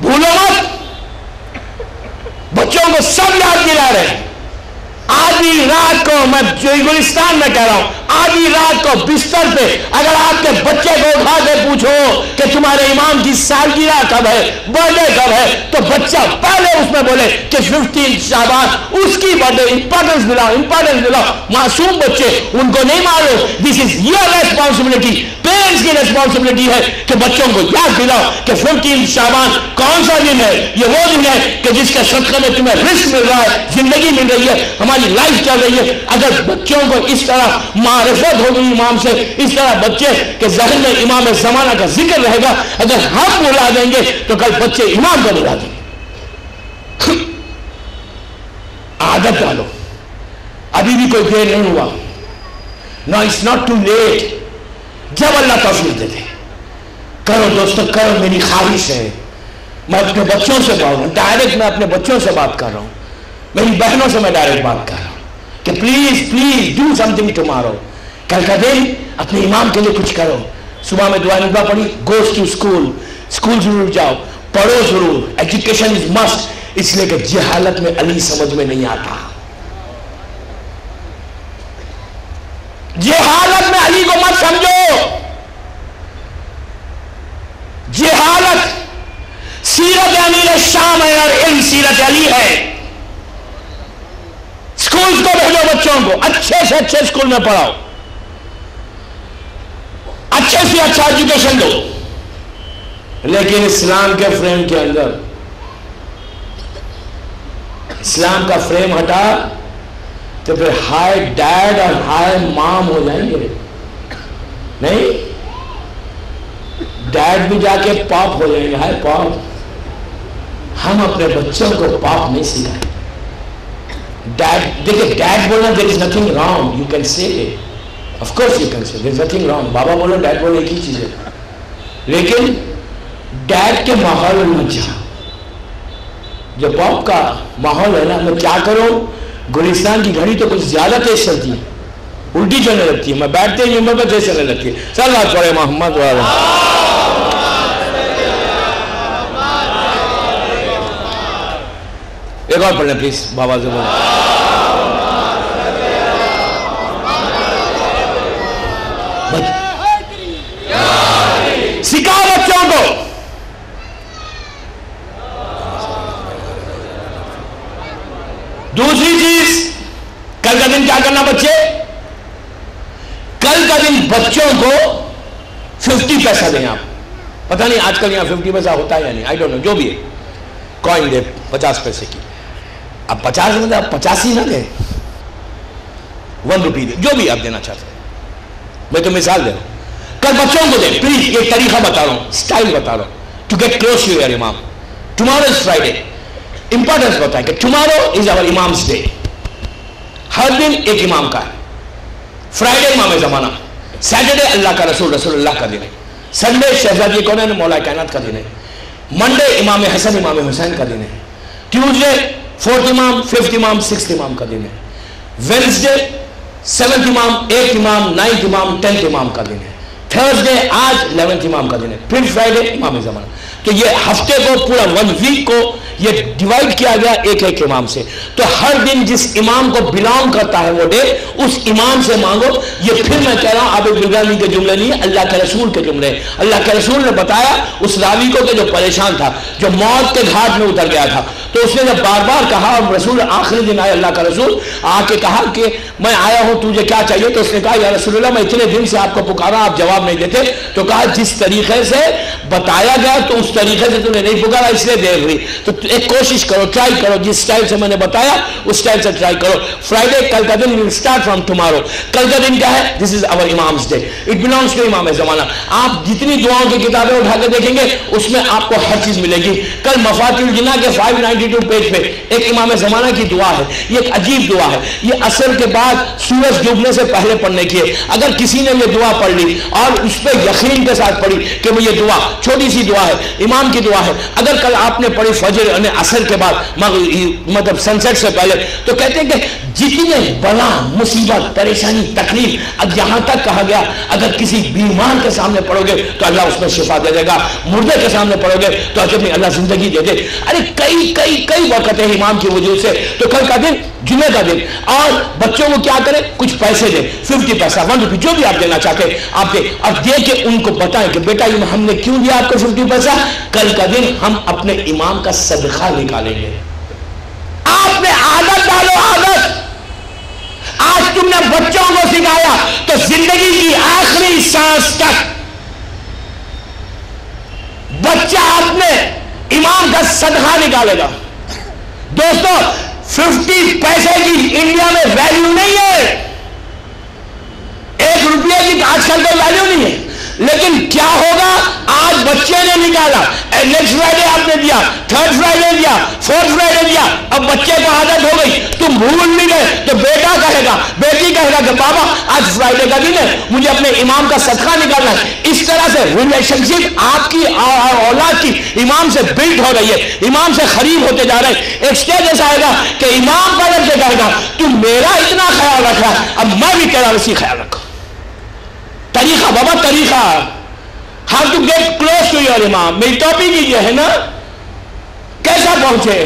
بھولو مت، بچوں کو سب یاد دلا رہے ہیں. آدھی رات کو، میں جو گلستان میں کہہ رہا ہوں، آدھی رات کو بستر پہ اگر آپ کے بچے کو اٹھا کے پوچھو کہ تمہارے امام کی سالگرہ کب ہے، برتھ ڈے کب ہے، تو بچہ پہلے اس میں بولے کہ 15 شعبان اس کی برتھ ڈے. امپورٹنس دلاؤ. معصوم بچے، ان کو نہیں معلوم. دس از یور ریسپانسبلٹی. پیرنٹس کی ریسپانسبلٹی ہے کہ بچوں کو یاد دلاؤ کہ 15 شعبان کون سا دن ہے. یہ وہ دن ہے کہ جس کے صدقے میں تمہیں رزق مل رہا ہے، زندگی مل رہی ہے، ہماری لائف چل رہی ہے. اگر بچوں کو اس طرح معرفت ہوگی امام سے، اس طرح بچے کے ذہن میں امام زمانہ کا ذکر رہے گا، اگر ہم بلا دیں گے تو کل بچے امام کو بلا دیں گے. عادت ڈالو، ابھی بھی کوئی دیر نہیں ہوا. نو اٹس ناٹ ٹو لیٹ. جب اللہ توفیق دے دے کرو دوستو، کرو. میری خواہش ہے، میں اپنے بچوں سے بات رہا ہوں، ڈائریکٹ میں اپنے بچوں سے بات کر رہا ہوں، میری بہنوں سے میں ڈائریکٹ بات کر رہا ہوں کہ please do some thing tomorrow. کل کا دن اپنے امام کے لیے کچھ کرو. صبح میں دعا نبا پڑھی، گوز ٹو اسکول ضرور جاؤ، پڑھو ضرور. Education is must. اس لیے کہ جہالت میں علی سمجھ میں نہیں آتا. جہالت میں علی کو مت سمجھو. جہالت سیرت امیر شام ہے اور علم سیرت علی ہے. اسکولز کو بھیجو بچوں کو، اچھے سے اچھے اسکول میں پڑھاؤ، اچھے سے اچھا ایجوکیشن دو. لیکن اسلام کے فریم کے اندر اسلام کا فریم ہٹا تو پھر ہائی ڈیڈ اور ہائی مام ہو جائیں گے. نہیں، ڈیڈ بھی جا کے پاپ ہو جائیں گے، ہائی پاپ. ہم اپنے بچوں کو پاپ نہیں سکھائیں. ڈیڈ، دیکھیں ڈیڈ بولنا there is nothing wrong, you can say it, of course you can say there is nothing wrong. بابا بولو ڈیڈ بولو ایک ہی چیز ہے. لیکن ڈیڈ کے ماحول میں مت جاؤ. جو پاپ کا ماحول ہے نا، میں کیا کروں، گلستان کی گھڑی تو کچھ زیادہ تیز چلتی ہے، الٹی چلنے لگتی ہے. میں بیٹھتے ہی ممبر پہ تیز چلنے لگتی ہے. صلی اللہ پڑھے محمد والا. ایک اور پڑھ لیں پلیز بابا سے بولیں. سکھاؤ بچوں کو. دوسری چیز، کل کا دن کیا کرنا بچے؟ کل کا دن بچوں کو 50 پیسہ دیں. آپ پتہ نہیں آج کل یہاں 50 پیسہ ہوتا ہے یا نہیں، آئی ڈونٹ نو، جو بھی ہے کوئن دے 50 پیسے کی. اب 50 میں آپ 50 ہی نہ دیں، 1 روپی دیں، جو بھی آپ دینا چاہتے ہیں. میں تو مثال دے رہا ہوں. کل بچوں کو دیں پلیز. یہ طریقہ بتا رہا ہوں، سٹائل بتا رہا ہوں to get close to your امام. Tomorrow is Friday. امپورٹنس بتائیں کہ ٹمارو از آور امامز ڈے. ہر دن ایک امام کا ہے. فرائیڈے امام زمانہ، سیٹرڈے اللہ کا رسول اللہ کا دن ہے، سنڈے شہزادی کونین مولا کائنات کا دن ہے، منڈے امام حسن امام حسین کا دن ہے، ٹیوزڈے 4th امام 5th امام 6th امام کا دن ہے، وینسڈے 7th امام 8th امام 9th امام 10th امام کا دن ہے، تھرسڈے آج 11th امام کا دن ہے، پھر فرائیڈے امام زمانہ. تو یہ ہفتے کو پورا 1 ویک کو یہ ڈیوائیڈ کیا گیا ایک ایک امام سے. تو ہر دن جس امام کو بلانگ کرتا ہے وہ ڈے اس امام سے مانگو. یہ پھر میں کہہ رہا ہوں عابد بلگانی کے جملے نہیں ہے، اللہ کے رسول کے جملے. اللہ کے رسول نے بتایا اس راوی کو کہ جو پریشان تھا، جو موت کے گھاٹ میں اتر گیا تھا، تو اس نے جب بار بار کہا اور رسول آخری دن آئے، اللہ کا رسول آ کے کہا کہ میں آیا ہوں، تجھے کیا چاہیے؟ تو اس نے کہا یا رسول اللہ میں اتنے دن سے آپ کو پکارا، آپ جواب نہیں دیتے. تو کہا جس طریقے سے بتایا گیا تو اس طریقے سے تو نے نہیں پکارا، اس لیے دیر ہوئی. تو ایک کوشش کرو، ٹرائی کرو، جس سٹائل سے میں نے بتایا اس سٹائل سے ٹرائی کرو. فرائیڈے کل کا دن ول اسٹارٹ فرام ٹمارو. کل کا دن کیا ہے؟ دس از آور امامز ڈے. اٹ بلانگس ٹو امام زمانہ. آپ جتنی دعاؤں کی کتابیں اٹھا کے دیکھیں گے اس میں آپ کو ہر چیز ملے گی. کل مفاتیح الجنہ کے 592 پیج پہ ایک امام زمانہ کی دعا ہے. یہ ایک عجیب دعا ہے. یہ عصر کے بعد بعد سورج ڈوبنے سے پہلے پڑھنے کی ہے. اگر کسی نے یہ دعا پڑھ لی اور اس پہ یقین کے ساتھ پڑھی کہ وہ یہ دعا چھوٹی سی دعا ہے, امام کی دعا ہے, اگر کل آپ نے پڑھی فجر یعنی عصر کے بعد مطلب سنسٹ سے پہلے, تو کہتے ہیں کہ جتنے بڑا مصیبت پریشانی تکلیف, اب یہاں تک کہا گیا اگر کسی بیمار کے سامنے پڑھو گے تو اللہ اس میں شفا دے دے گا, مردے کے سامنے پڑھو گے تو اجب میں اللہ زندگی دے دے. ارے کئی وقت ہے امام کی وجود سے. تو کل کا دن جمعے کا دن, اور بچوں کو کیا کریں, کچھ پیسے دیں, 50 پیسہ 1 روپی جو بھی آپ دینا چاہتے ہیں آپ دیں, اور دے کے ان کو بتائیں کہ بیٹا ہم نے کیوں دیا آپ کو 50 پیسہ, کل کا دن ہم اپنے امام کا صدقہ نکالیں گے. آپ نے عادت ڈالو, عادت. آج تم نے بچوں کو سکھایا تو زندگی کی آخری سانس تک بچہ اپنے امام کا صدقہ نکالے گا. دوستو 50 پیسے کی انڈیا میں ویلیو نہیں ہے, 1 روپیہ کی آج کل تو ویلیو نہیں ہے. لیکن کیا ہوگا, آج بچے نے نکالا, نیکسٹ فرائیڈے آپ نے دیا, 3rd فرائیڈے دیا, 4th فرائیڈے دیا, اب بچے کو عادت ہو گئی, تم بھول بھی گئے تو بیٹا کہے گا, بیٹی کہے گا کہ بابا آج فرائیڈے کا دن ہے, مجھے اپنے امام کا صدقہ نکالنا ہے. اس طرح سے ریلیشن شپ آپ کی اولاد کی امام سے بلڈ ہو رہی ہے, امام سے قریب ہوتے جا رہے ہیں. ایک سٹیج ایسا آئے گا کہ امام پلٹ کے کہے گا تم میرا اتنا خیال رکھ رہا ہے, اب میں بھی تیرا ویسی خیال رکھوں. طریقہ بابا, طریقہ, how to get close to your امام. میری ٹاپک ہی یہ ہے نا, کیسا پہنچے.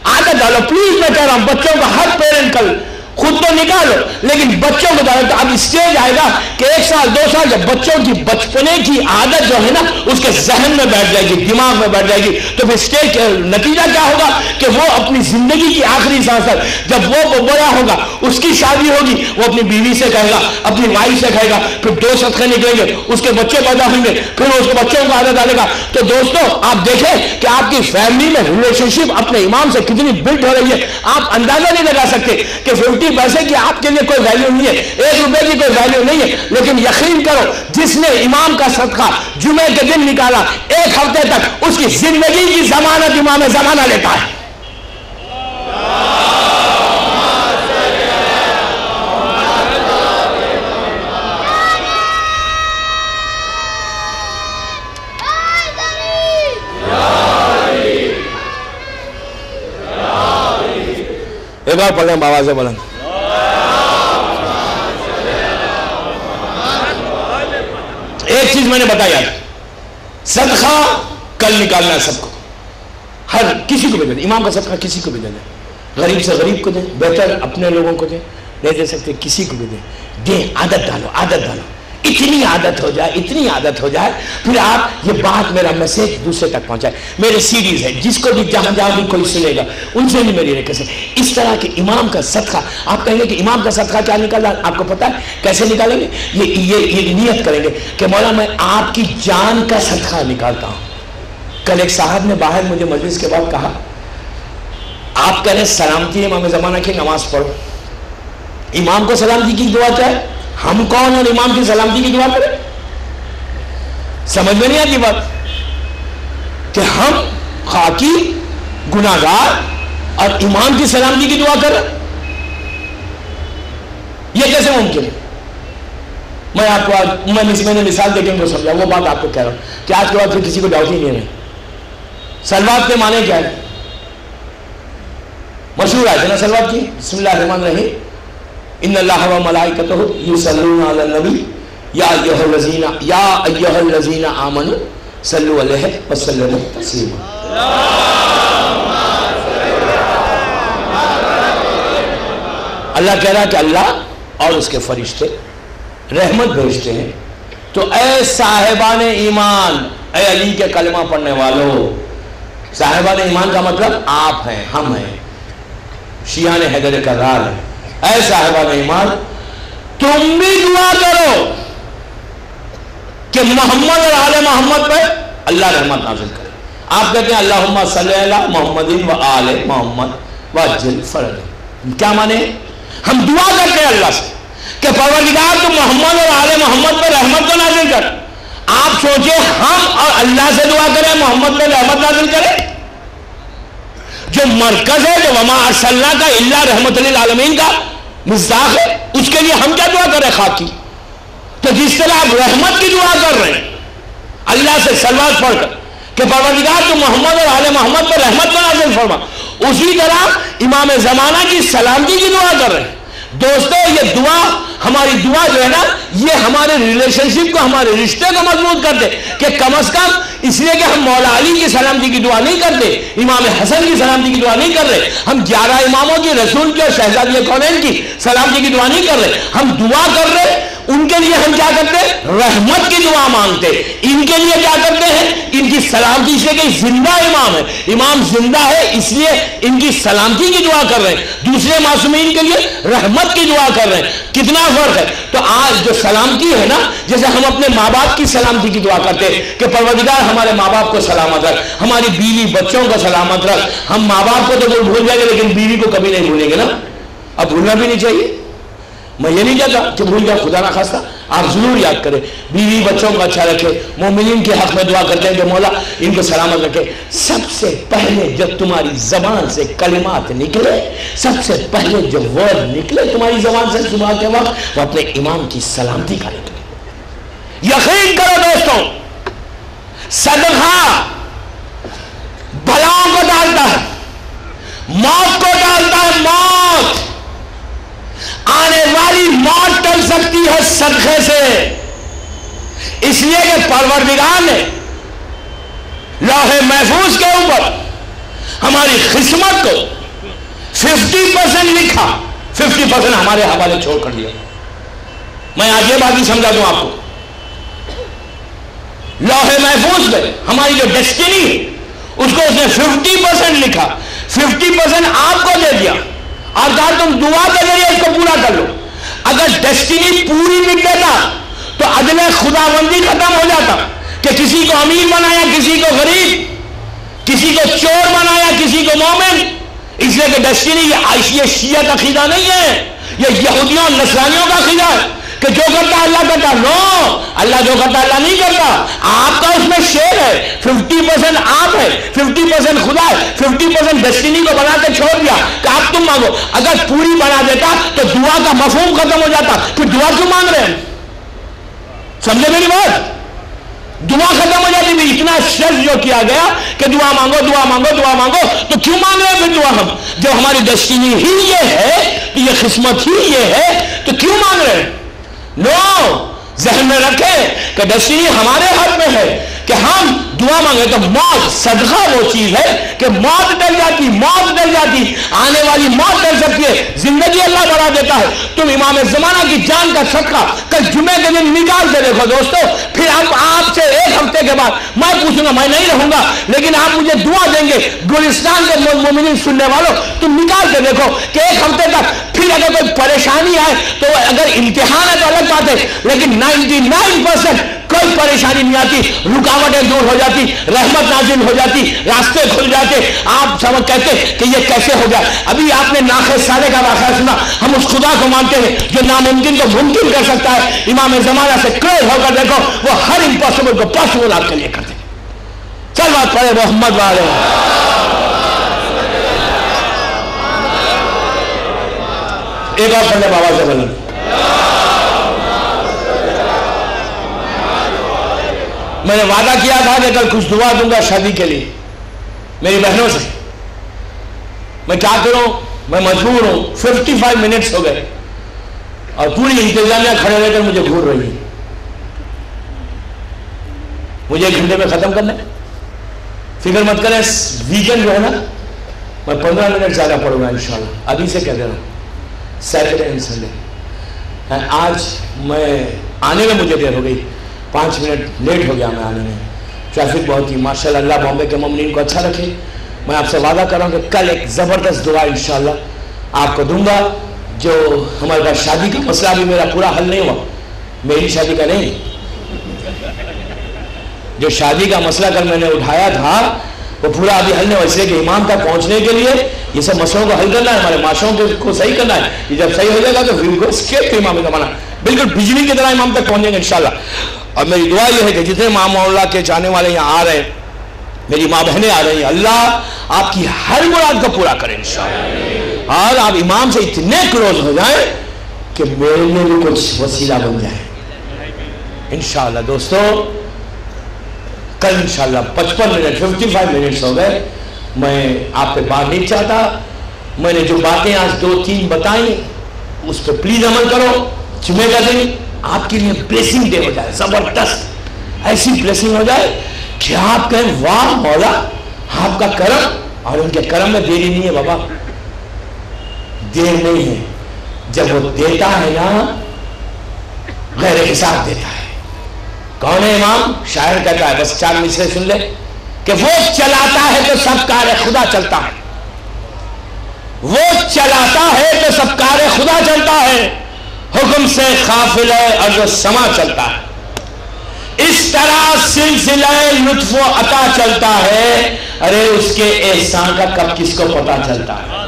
عادت ڈالو پلیز, میں کہہ رہا ہوں بچوں کو ہر پیرنٹ کل خود تو نکالو لیکن بچوں کو ڈالو. تو اب اسٹیج آئے گا کہ 1 سال 2 سال جب بچوں کی بچپنے کی عادت جو ہے نا اس کے ذہن میں بیٹھ جائے گی, دماغ میں بیٹھ جائے گی, تو پھر اسٹیج نتیجہ کیا ہوگا کہ وہ اپنی زندگی کی آخری سانس تک جب وہ بڑا ہوگا, اس کی شادی ہوگی, وہ اپنی بیوی سے کہے گا, اپنی وائف سے کہے گا, پھر 2 صدقے نکلیں گے, اس کے بچے پیدا ہوئیں گے, پھر وہ اس کے بچوں کو عادت ڈالے گا. تو دوستو آپ دیکھیں کہ آپ کی فیملی میں ریلیشن شپ اپنے امام سے کتنی بلڈ ہو رہی ہے. آپ اندازہ نہیں لگا سکتے کہ 50 پیسے کی آپ کے لیے کوئی ویلیو نہیں ہے, 1 روپے کی کوئی ویلیو نہیں ہے. لیکن یقین کرو جس نے امام کا صدقہ جمعے کے دن نکالا, 1 ہفتے تک اس کی زندگی کی ضمانت امام زمانہ لیتا ہے. ایک بار پڑھ لیں بابا سے بلند. ایک چیز میں نے بتایا, صدقہ کل نکالنا ہے سب کو, ہر کسی کو بھی دے دیں, امام کا صدقہ کسی کو بھی دے دیں, غریب سے غریب کو دیں, بہتر اپنے لوگوں کو دیں, نہیں دے سکتے کسی کو بھی دیں. عادت ڈالو, عادت ڈالو, اتنی عادت ہو جائے, اتنی عادت ہو جائے, پھر آپ یہ بات, میرا میسیج دوسرے تک پہنچائے. میرے سیریز ہے, جس کو بھی جہاں بھی کوئی سنے گا ان سے بھی میری ریکویسٹ ہے, اس طرح کہ امام کا صدقہ, آپ کہیں گے کہ امام کا صدقہ کیا نکالا, آپ کو پتا ہے کیسے نکالیں گے, یہ نیت کریں گے کہ مولا میں آپ کی جان کا صدقہ نکالتا ہوں. کل ایک صاحب نے باہر مجھے مجلس کے بعد کہا, آپ کہہ رہے سلامتی امام زمانہ کی نماز پڑھو, امام کو سلامتی کی دعا چاہے, ہم کون اور امام کی سلامتی کی دعا کریں؟ سمجھ میں نہیں آتی بات کہ ہم خاکی گناہگار اور امام کی سلامتی کی دعا کریں, یہ کیسے ممکن ہے؟ میں آپ کو آج میں نے مثال دے کے ان کو سمجھا, وہ بات آپ کو کہہ رہا ہوں کہ آج کے بعد پھر کسی کو ڈاؤٹ ہی نہیں ہے. سلوات کے معنی کیا ہے؟ مشہور ہے نا سلوات کی, بسم اللہ الرحمن الرحیم, ان اللہ و ملائکتہ یصلون علی النبی یا ایھا الذین آمنوا صلوا علیہ وسلموا تسلیما. اللہ کہہ رہا ہے کہ اللہ اور اس کے فرشتے رحمت بھیجتے ہیں. تو اے صاحبان ایمان, اے علی کے کلمہ پڑھنے والوں, صاحبان ایمان کا مطلب آپ ہیں, ہم ہیں, شیعان حیدر کرار ہیں. اے صاحبان ایمان تم بھی دعا کرو کہ محمد اور آل محمد پہ اللہ رحمت نازل کرے. آپ کہتے ہیں اللہم صلی علی محمد و آل محمد وعجل فرج. کیا مانے؟ ہم دعا کرتے ہیں اللہ سے کہ پروردگار تو محمد اور آل محمد پہ رحمت کو نازل کر. آپ سوچیں ہم اور اللہ سے دعا کریں محمد پہ رحمت نازل کرے. جو مرکز ہے, جو وما ارسلناک الا رحمت للعالمین کا, مصداق ہے، اس کے لیے ہم کیا دعا کر رہے ہیں خاک کی؟ تو جس طرح آپ رحمت کی دعا کر رہے ہیں اللہ سے سلوات پڑھ کر کہ پروردگار تو محمد اور آل محمد پر رحمت کو نازل فرما، اسی طرح امام زمانہ کی سلامتی کی دعا کر رہے ہیں۔ دوستو یہ دعا، ہماری دعا جو ہے نا، یہ ہمارے ریلیشن شپ کو، ہمارے رشتے کو مضبوط کرتے کہ کم از کم اس لیے کہ ہم مولا علی کی سلامتی کی دعا نہیں کرتے، امام حسن کی سلامتی کی دعا نہیں کر رہے، ہم 11 اماموں کی، رسول کی اور شہزادی کونین کی سلامتی کی دعا نہیں کر رہے، ہم دعا کر رہے ان کے لیے، ہم کیا کرتے ہیں؟ رحمت کی دعا مانگتے۔ ان کے لیے کیا کرتے ہیں؟ ان کی سلامتی، اس لیے کہ زندہ امام ہے، امام زندہ ہے اس لیے ان کی سلامتی کی دعا کر رہے ہیں۔ دوسرے معصومین کے لیے رحمت کی دعا کر رہے ہیں۔ کتنا فرق ہے؟ تو آج جو سلامتی ہے نا، جیسے ہم اپنے ماں باپ کی سلامتی کی دعا کرتے ہیں کہ پروردگار ہمارے ماں باپ کو سلامت رکھ، ہماری بیوی بچوں کو سلامت رکھ۔ ہم ماں باپ کو تو بھول جائیں گے لیکن بیوی کو کبھی نہیں بھولیں گے نا، اب بھولنا بھی نہیں چاہیے۔ میں یہ نہیں کہتا کہ بھول جاؤ، خدا نہ خواستہ، آپ ضرور یاد کریں، بیوی بچوں کو اچھا رکھے۔ مومنین کے حق میں دعا کرتے ہیں کہ مولا ان کو سلامت رکھے۔ سب سے پہلے جب تمہاری زبان سے کلمات نکلے، سب سے پہلے جو ورڈ نکلے تمہاری زبان سے صبح کے وقت، وہ اپنے امام کی سلامتی کا نکلے۔ یقین کرو دوستوں، صدقہ بلاؤں کو ڈالتا ہے، موت کو ڈالتا ہے، موت، آنے والی موت ٹل سکتی ہے صدقے سے، اس لیے کہ پروردگار نے لوح محفوظ کے اوپر ہماری قسمت کو 50% لکھا، 50% ہمارے حوالے چھوڑ کر دیا۔ میں آج یہ بات بھی سمجھا دوں آپ کو، لوح محفوظ میں ہماری جو ڈیسٹینی ہے اس کو اس نے 50% لکھا، 50% آپ کو دے دیا اور کہا تم دعا کے ذریعے اس کو پورا کر لو۔ اگر ڈیسٹینی پوری لکھ دیتا تو عدل خداوندی ختم ہو جاتا کہ کسی کو امیر بنایا، کسی کو غریب، کسی کو چور بنایا، کسی کو مومن۔ اس لیے کہ ڈیسٹینی یہ شیعہ کا عقیدہ نہیں ہے، یہ یہودیوں اور نصرانیوں کا عقیدہ ہے کہ جو کرتا اللہ کرتا۔ نو، اللہ جو کرتا اللہ نہیں کرتا، آپ کا اس میں شیئر ہے، 50% آپ ہے، 50% خدا ہے، 50% ڈیسٹینی کو بنا کے چھوڑ دیا کہ آپ تم مانگو۔ اگر پوری بنا دیتا تو دعا کا مفہوم ختم ہو جاتا، پھر دعا کیوں مانگ رہے ہیں؟ سمجھے میری بات؟ دعا ختم ہو جاتی تھی۔ اتنا شرط جو کیا گیا کہ دعا مانگو، دعا مانگو، دعا مانگو، تو کیوں مانگ رہے ہیں پھر دعا ہم؟ جب ہماری ڈیسٹینی ہی یہ ہے، تو یہ قسمت ہی یہ ہے، تو کیوں مانگ رہے ہیں؟ نو، ذہن میں رکھیں کہ ڈیسٹینی ہمارے ہاتھ میں ہے کہ ہم دعا مانگے تو موت، صدقہ وہ چیز ہے کہ موت ڈر جاتی، موت ڈر جاتی، آنے والی موت ڈر سکتی ہے، زندگی اللہ بڑھا دیتا ہے۔ تم امام زمانہ کی جان کا صدقہ کل جمعے کے دن نکال کے دیکھو دوستو، پھر آپ سے ایک ہفتے کے بعد میں پوچھوں گا، میں نہیں رہوں گا لیکن آپ مجھے دعا دیں گے، گلستان کے مومنین سننے والوں تم نکال کے دیکھو کہ ایک ہفتے تک پھر اگر کوئی پریشانی آئے تو اگر امتحان ہے تو الگ بات ہے، لیکن 99% کوئی پریشانی نہیں آتی، رکاوٹیں دور ہو جاتی، رحمت نازل ہو جاتی، راستے کھل جاتے۔ آپ سمجھ کہتے کہ یہ کیسے ہو گیا؟ ابھی آپ نے ناخے سارے کا واقعہ سنا۔ ہم اس خدا کو مانتے ہیں جو ناممکن کو ممکن کر سکتا ہے۔ امام زمانہ سے کریز ہو کر دیکھو، وہ ہر امپاسبل کو پاسبل آپ کے لیے کرتے۔ چل بات پڑھے محمد والے، ایک اور پڑھنے بابا سے بولیں۔ میں نے وعدہ کیا تھا کہ کل کچھ دعا دوں گا شادی کے لیے میری بہنوں سے۔ میں کیا کروں، میں مجبور ہوں۔ 55 منٹس ہو گئے اور پوری انتظامیہ کھڑے رہ کر مجھے گھور رہی ہے۔ مجھے 1 گھنٹے میں ختم کرنا ہے۔ فکر مت کریں، ویکینڈ جو ہے نا میں 15 منٹ زیادہ پڑھوں گا انشاءاللہ، ابھی سے کہہ دے رہا ہوں، سیٹرڈے اینڈ سنڈے۔ آج میں آنے میں مجھے دیر ہو گئی، 5 منٹ لیٹ ہو گیا میں آنے میں، ٹریفک بہت ہی۔ ماشاءاللہ اللہ بامبے کے مومنین کو اچھا رکھے۔ میں آپ سے وعدہ کر رہا ہوں کہ کل ایک زبردست دعا انشاءاللہ آپ کو دوں گا۔ جو ہمارے پاس شادی کا مسئلہ بھی میرا پورا حل نہیں ہوا، میری شادی کا نہیں، جو شادی کا مسئلہ کل میں نے اٹھایا تھا وہ پورا ابھی حل نہیں ہوا، اس لیے کہ امام تک پہنچنے کے لیے یہ سب مسئلوں کو حل کرنا ہے، ہمارے معاشروں کو صحیح کرنا ہے۔ یہ جب صحیح ہو جائے گا تو پھر اسکیپ امام کا مانا بالکل بجلی کی طرح امام تک پہنچیں گے انشاءاللہ۔ اور میری دعا یہ ہے کہ جتنے ماں مولا کے جانے والے یہاں آ رہے ہیں، میری ماں بہنیں آ رہی ہیں، اللہ آپ کی ہر مراد کو پورا کرے انشاءاللہ۔ اور آپ امام سے اتنے کلوز ہو جائیں کہ میرے لیے بھی کچھ وسیلہ بن جائے انشاءاللہ۔ دوستو کل انشاءاللہ 55 منٹ ہو گئے، میں آپ پہ بات نہیں چاہتا، میں نے جو باتیں آج 2-3 بتائیں اس پہ پلیز عمل کرو۔ جمعے کا دن آپ کے لیے بلیسنگ ڈے ہو جائے، زبردست ایسی بلیسنگ ہو جائے کہ آپ کہیں واہ مولا آپ کا کرم، اور ان کے کرم میں دیری نہیں ہے بابا، دیر نہیں ہے۔ جب وہ دیتا ہے نا غیر حساب دیتا ہے۔ کون ہے امام؟ شاعر کہتا ہے، بس 4 مصرے سن لے کہ وہ چلاتا ہے تو سب کار خدا چلتا ہے، وہ چلاتا ہے تو سب کار خدا چلتا ہے، حکم سے قافلہ ارض و سما چلتا ہے، اس طرح سلسلہ لطف و عطا چلتا ہے، ارے اس کے احسان کا کب کس کو پتا چلتا ہے۔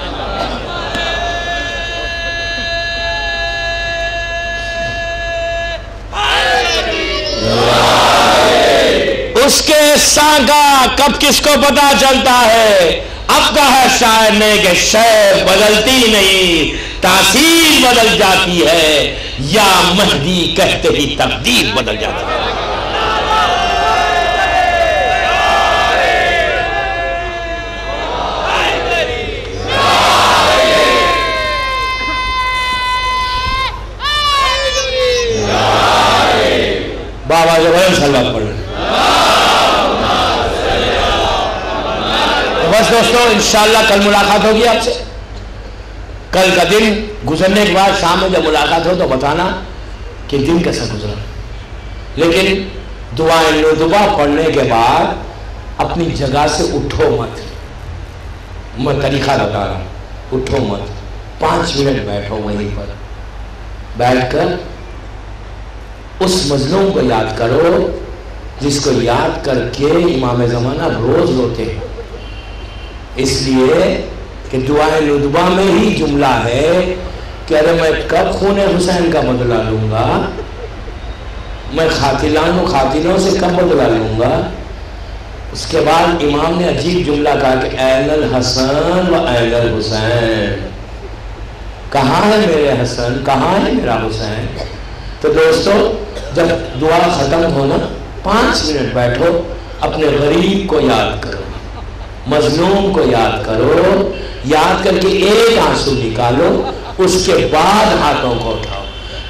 اس کے احسان کا کب کس کو پتا چلتا ہے۔ اب کہا شاعر نے کہ شے بدلتی نہیں، تاثیر بدل جاتی ہے، یا مہدی کہتے ہی تقدیر بدل جاتی ہے۔ بابا جو بھائی صلی اللہ پڑھ رہے۔ بس دوستو انشاءاللہ کل ملاقات ہوگی آپ سے۔ کل کا دن گزرنے کے بعد شام میں جب ملاقات ہو تو بتانا کہ دن کیسا گزرا، لیکن دعائیں ندبہ پڑھنے کے بعد اپنی جگہ سے اٹھو مت۔ میں طریقہ بتا رہا ہوں، اٹھو مت، 5 منٹ بیٹھو وہیں پر، بیٹھ کر اس مظلوم کو یاد کرو جس کو یاد کر کے امام زمانہ روز روتے ہیں۔ اس لیے کہ دعائیں ندبہ میں ہی جملہ ہے کہ ارے میں کب خون حسین کا بدلہ لوں گا، میں خاتلوں سے کب بدلہ لوں گا۔ اس کے بعد امام نے عجیب جملہ کہا کہ این الحسن و این الحسین، کہاں ہے میرے حسن، کہاں ہے میرا حسین۔ تو دوستو جب دعا ختم ہونا 5 منٹ بیٹھو، اپنے غریب کو یاد کرو، مظلوم کو یاد کرو، یاد کر کے ایک آنسو نکالو، اس کے بعد ہاتھوں کو اٹھاؤ،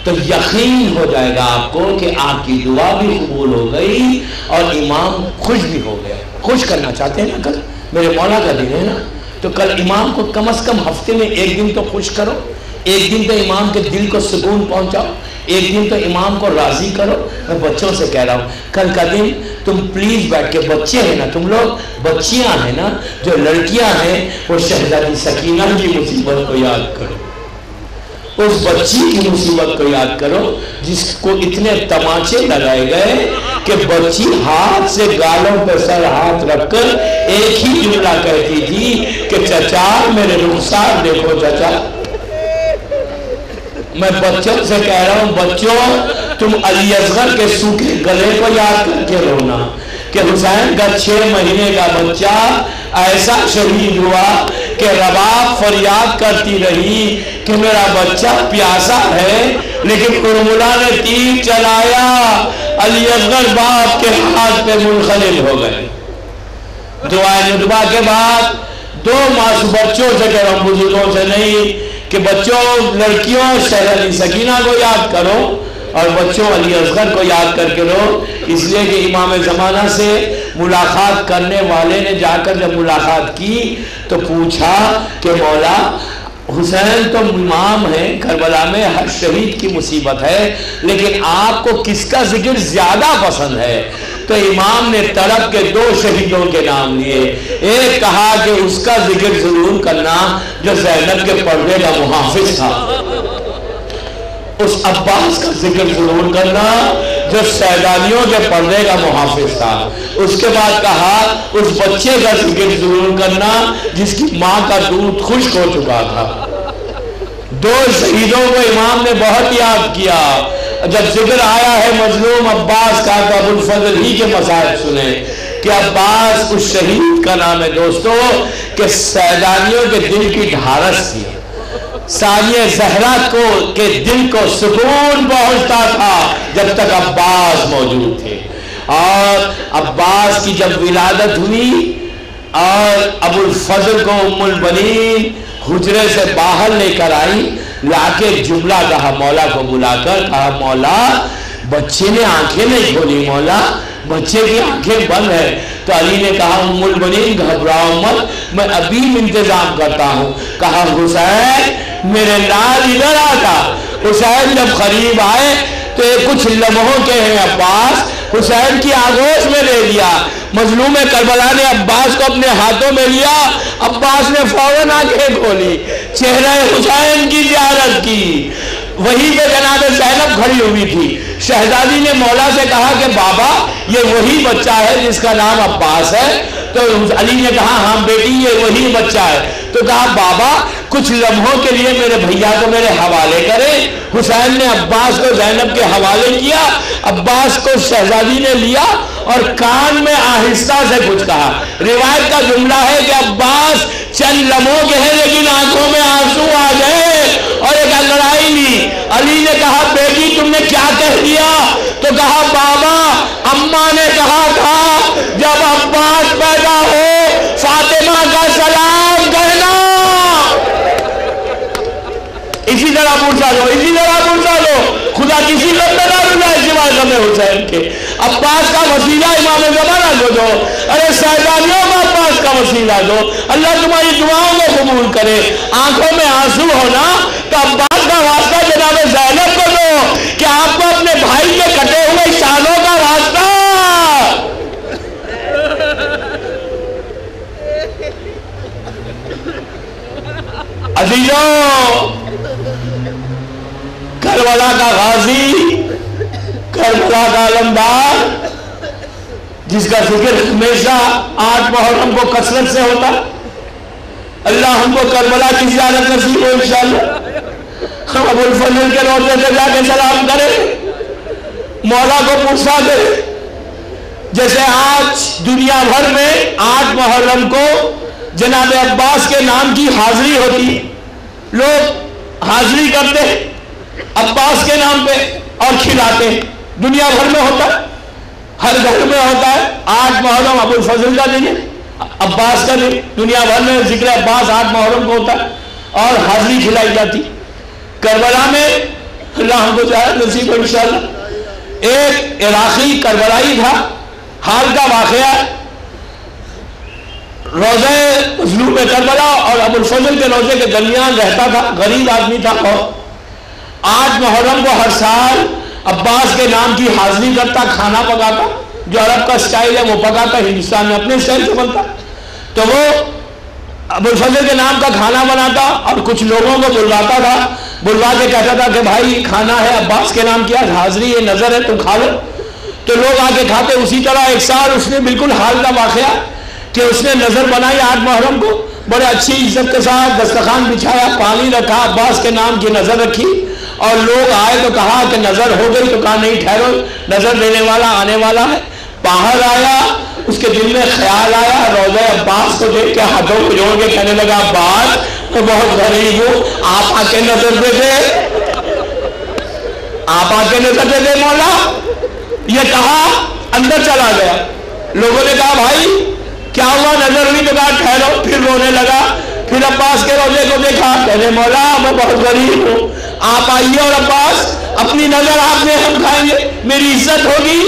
تو یقین ہو جائے گا آپ کو کہ آپ کی دعا بھی قبول ہو گئی اور امام خوش بھی ہو گیا۔ خوش کرنا چاہتے ہیں نا، کل میرے مولا کا دن ہے نا، تو کل امام کو کم از کم ہفتے میں 1 دن تو خوش کرو، 1 دن تو امام کے دل کو سکون پہنچاؤ، 1 دن تو امام کو راضی کرو۔ میں بچوں سے کہہ رہا ہوں کل کا دن تم پلیز بیٹھ کے، بچے ہیں نا تم لوگ، بچیاں ہیں نا، جو لڑکیاں ہیں وہ شہزادی سکینہ کی مصیبت کو یاد کرو، اس بچی کی مصیبت کو یاد کرو جس کو اتنے تماچے لگائے گئے کہ بچی ہاتھ سے گالوں پہ سر ہاتھ رکھ کر ایک ہی جملہ کہتی تھی کہ چچا میرے رخسار دیکھو چچا۔ میں بچوں سے کہہ رہا ہوں بچوں تم علی اصغر کے سوکھے گلے کو یاد کر کے رونا کہ حسین کا 6 مہینے کا بچہ ایسا شہید ہوا کہ رباب فریاد کرتی رہی کہ میرا بچہ پیاسا ہے، لیکن کرملا نے تیر چلایا، علی اصغر باپ کے ہاتھ پہ منقلب ہو گئے۔ دعائے ندبہ کے بعد 2 معصوم بچوں سے کہہ رہا ہوں، بزرگوں سے نہیں، کہ بچوں لڑکیوں شہزادی سکینہ کو یاد کرو اور بچوں علی اصغر کو یاد کر کے رو، اس لیے کہ امام زمانہ سے ملاقات کرنے والے نے جا کر جب ملاقات کی تو پوچھا کہ مولا حسین تو امام ہے کربلا میں، ہر شہید کی مصیبت ہے، لیکن آپ کو کس کا ذکر زیادہ پسند ہے؟ تو امام نے طرف کے 2 شہیدوں کے نام لیے، ایک کہا کہ اس کا ذکر ضرور کرنا جو زینب کے پردے کا محافظ تھا، اس عباس کا ذکر ضرور کرنا جو سیدانیوں کے پردے کا محافظ تھا، اس کے بعد کہا اس بچے کا ذکر ضرور کرنا جس کی ماں کا دودھ خشک ہو چکا تھا۔ 2 شہیدوں کو امام نے بہت یاد کیا۔ جب ذکر آیا ہے مظلوم عباس کا تو ابو الفضل ہی کے مصائب سنے کہ عباس اس شہید کا نام ہے دوستو کہ سیدانیوں کے دل کی ڈھارس تھی، ثانیہ زہرا کو کے دل کو سکون پہنچتا تھا جب تک عباس موجود تھے۔ اور عباس کی جب ولادت ہوئی اور ابو الفضل کو ام البنین حجرے سے باہر لے کر آئی، لا کے جملہ کہا مولا کو بلا کر، کہا مولا بچے نے آنکھیں نہیں کھولی، مولا بچے کی آنکھیں بند ہے۔ تو علی نے کہا ام البنین گھبراؤ مت، میں ابھی انتظام کرتا ہوں۔ کہا حسین میرے لال ادھر آتا۔ حسین جب قریب آئے تو کچھ لمحوں کے ہیں عباس حسین کی آغوش میں لے لیا۔ مظلوم کربلا نے عباس کو اپنے ہاتھوں میں لیا، عباس نے فوراً آنکھیں کھولی، چہرہ حسین کی زیارت کی۔ وہیں پہ جناب زینب کھڑی ہوئی تھی۔ شہزادی نے مولا سے کہا کہ بابا یہ وہی بچہ ہے جس کا نام عباس ہے؟ تو علی نے کہا ہاں بیٹی یہ وہی بچہ ہے۔ تو کہا بابا کچھ لمحوں کے لیے میرے بھیا کو میرے حوالے کریں۔ حسین نے عباس کو زینب کے حوالے کیا، عباس کو شہزادی نے لیا اور کان میں آہستہ سے کچھ کہا۔ روایت کا جملہ ہے کہ عباس چند لمحوں کے ہیں لیکن آنکھوں میں آنسو آ گئے اور ایک لڑائی لی۔ علی نے کہا بیٹی تم نے کیا کہہ دیا؟ تو کہا بابا اماں نے کہا تھا جب عباس پیدا ہو فاطمہ کا سلام کہنا۔ اسی طرح پوچھا دو، اسی طرح پوچھا دو، خدا کسی لمبے نہ رجائے سوائے غم حسین کے۔ عباس کا وسیلہ امام زمانہ کو دو، ارے سیدانیوں کا عباس کا وسیلہ دو، اللہ تمہاری دعاؤں کو قبول کرے۔ آنکھوں میں آنسو ہونا تو عباس کا واسطہ جناب زینب کو دو کہ آپ کو اپنے بھائی کے کٹے ہوئے شانوں کا واسطہ۔ عزیزوں کربلا کا غازی، کربلا کا علمدار جس کا ذکر ہمیشہ 8 محرم کو کثرت سے ہوتا، اللہ ہم کو کربلا کی زیارت نصیب ہو انشاءاللہ۔ ہم ابو الفضل کے روضے سے جا کے سلام کریں، مولا کو پوچھا کریں۔ جیسے آج دنیا بھر میں 8 محرم کو جناب عباس کے نام کی حاضری ہوتی، لوگ حاضری کرتے عباس کے نام پہ اور کھلاتے، دنیا بھر میں ہوتا ہے، ہر گھر میں ہوتا ہے۔ 8 محرم ابو الفضل کا دن ہے، عباس کا دن، دنیا بھر میں ذکر عباس 8 محرم کو ہوتا ہے اور حاضری کھلائی جاتی۔ کربلا میں اللہ ہم کو زیارت نصیب ہو انشاءاللہ۔ ایک عراقی کربلائی تھا، حال کا واقعہ، روزہ مظلوم کربلا اور ابو الفضل کے روزے کے درمیان رہتا تھا، غریب آدمی تھا اور 8 محرم کو ہر سال عباس کے نام کی حاضری کرتا، کھانا پکاتا، جو عرب کا سٹائل ہے وہ پکاتا، ہندوستان میں اپنے سٹائل سے بنتا، تو وہ ابو الفضل کے نام کا کھانا بناتا اور کچھ لوگوں کو بلواتا تھا، بلوا کے کہتا تھا کہ بھائی کھانا ہے عباس کے نام کیا حاضری ہے، نظر ہے، تم کھا لو۔ تو لوگ آ کے کھاتے۔ اسی طرح ایک سال اس نے بالکل حال کا واقعہ کہ اس نے نظر بنائی 8 محرم کو، بڑے اچھی عزت کے ساتھ دسترخوان بچھایا، پانی رکھا، عباس کے نام کی نظر رکھی اور لوگ آئے تو کہا کہ نظر ہو گئی، تو کہا نہیں ٹھہرو، نظر دینے والا آنے والا ہے۔ باہر آیا، اس کے دل میں خیال آیا، روضہ عباس کو دیکھ کے ہاتھوں کو جوڑ کے کہنے لگا عباس میں بہت غریب ہوں، آپ آ کے نظر دے دے، آپ آ کے نظر دے دے مولا۔ یہ کہا اندر چلا گیا۔ لوگوں نے کہا بھائی کیا ہوا، نظر ہوئی؟ تو کہا ٹھہرو، پھر رونے لگا۔ پھر عباس کے روزے کو دیکھا، کہنے مولا میں بہت غریب ہوں، آپ آئیے اور عباس اپنی نظر آپ نے ہم کھائیں گے، میری عزت ہوگی،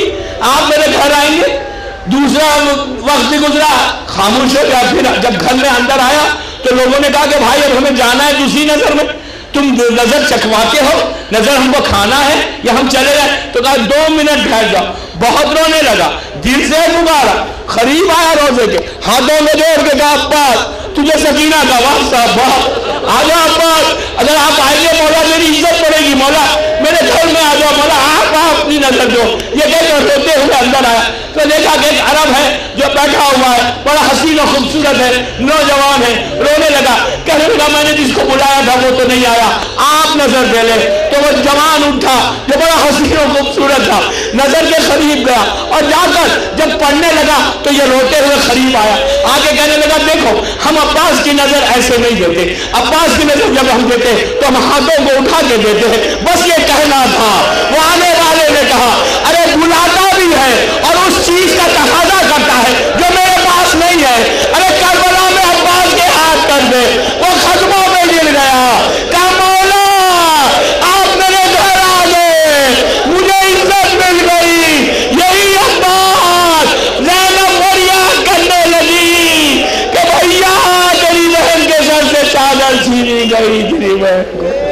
آپ میرے گھر آئیں گے۔ دوسرا وقت گزرا، خاموش ہو گیا۔ پھر جب گھر میں اندر آیا تو لوگوں نے کہا کہ بھائی اب ہمیں جانا ہے دوسری نظر میں، تم نظر چکھواتے ہو، نظر ہم کو کھانا ہے یا ہم چلے جائیں؟ تو کہا 2 منٹ ٹھہر جاؤ۔ بہت رونے لگا، دل سے پکارا، قریب آیا روزے کے، ہاتھوں میں جوڑ کے کہا عباس تجھے سکینہ کا واسطہ، عباس آ جا عباس، اگر آپ آئیں گے مولا میری عزت پڑے گی، مولا میرے گھر میں آ جاؤ، مولا آپ اپنی نظر دو. یہ کہہ کر روتے ہوئے اندر آیا تو دیکھا کہ ایک عرب ہے جو بیٹھا ہوا ہے، بڑا حسین و خوبصورت ہے، نوجوان ہے. رونے لگا، کہنے لگا میں نے جس کو بلایا تھا وہ تو نہیں آیا، آپ نظر دے لیں. تو وہ جوان اٹھا جو بڑا حسین و خوبصورت تھا، نظر کے قریب گیا اور جا کر جب پڑھنے لگا تو یہ روتے ہوئے قریب آیا. آگے کہنے لگا دیکھو ہم عباس کی نظر ایسے نہیں دیتے، عباس کی نظر جب ہم دیتے تو ہم ہاتھوں کو اٹھا کے دیتے ہیں. بس یہ کہنا تھا. وہ آنے والے نے کہا ارے بلاتا بھی ہے اور اس چیز کا تقاضا کرتا ہے جو میرے پاس نہیں ہے. ارے کربلا میں عباس کے ہاتھ کر دے. وہ خطبوں میں گر گیا، کہا مولا آپ میرے گھر آ گئے، مجھے عزت مل گئی. یہی عباس زینب فریاد کرنے لگی کہ بھیا تیری بہن کے سر سے چادر چھینی گئی، تیری بہن کو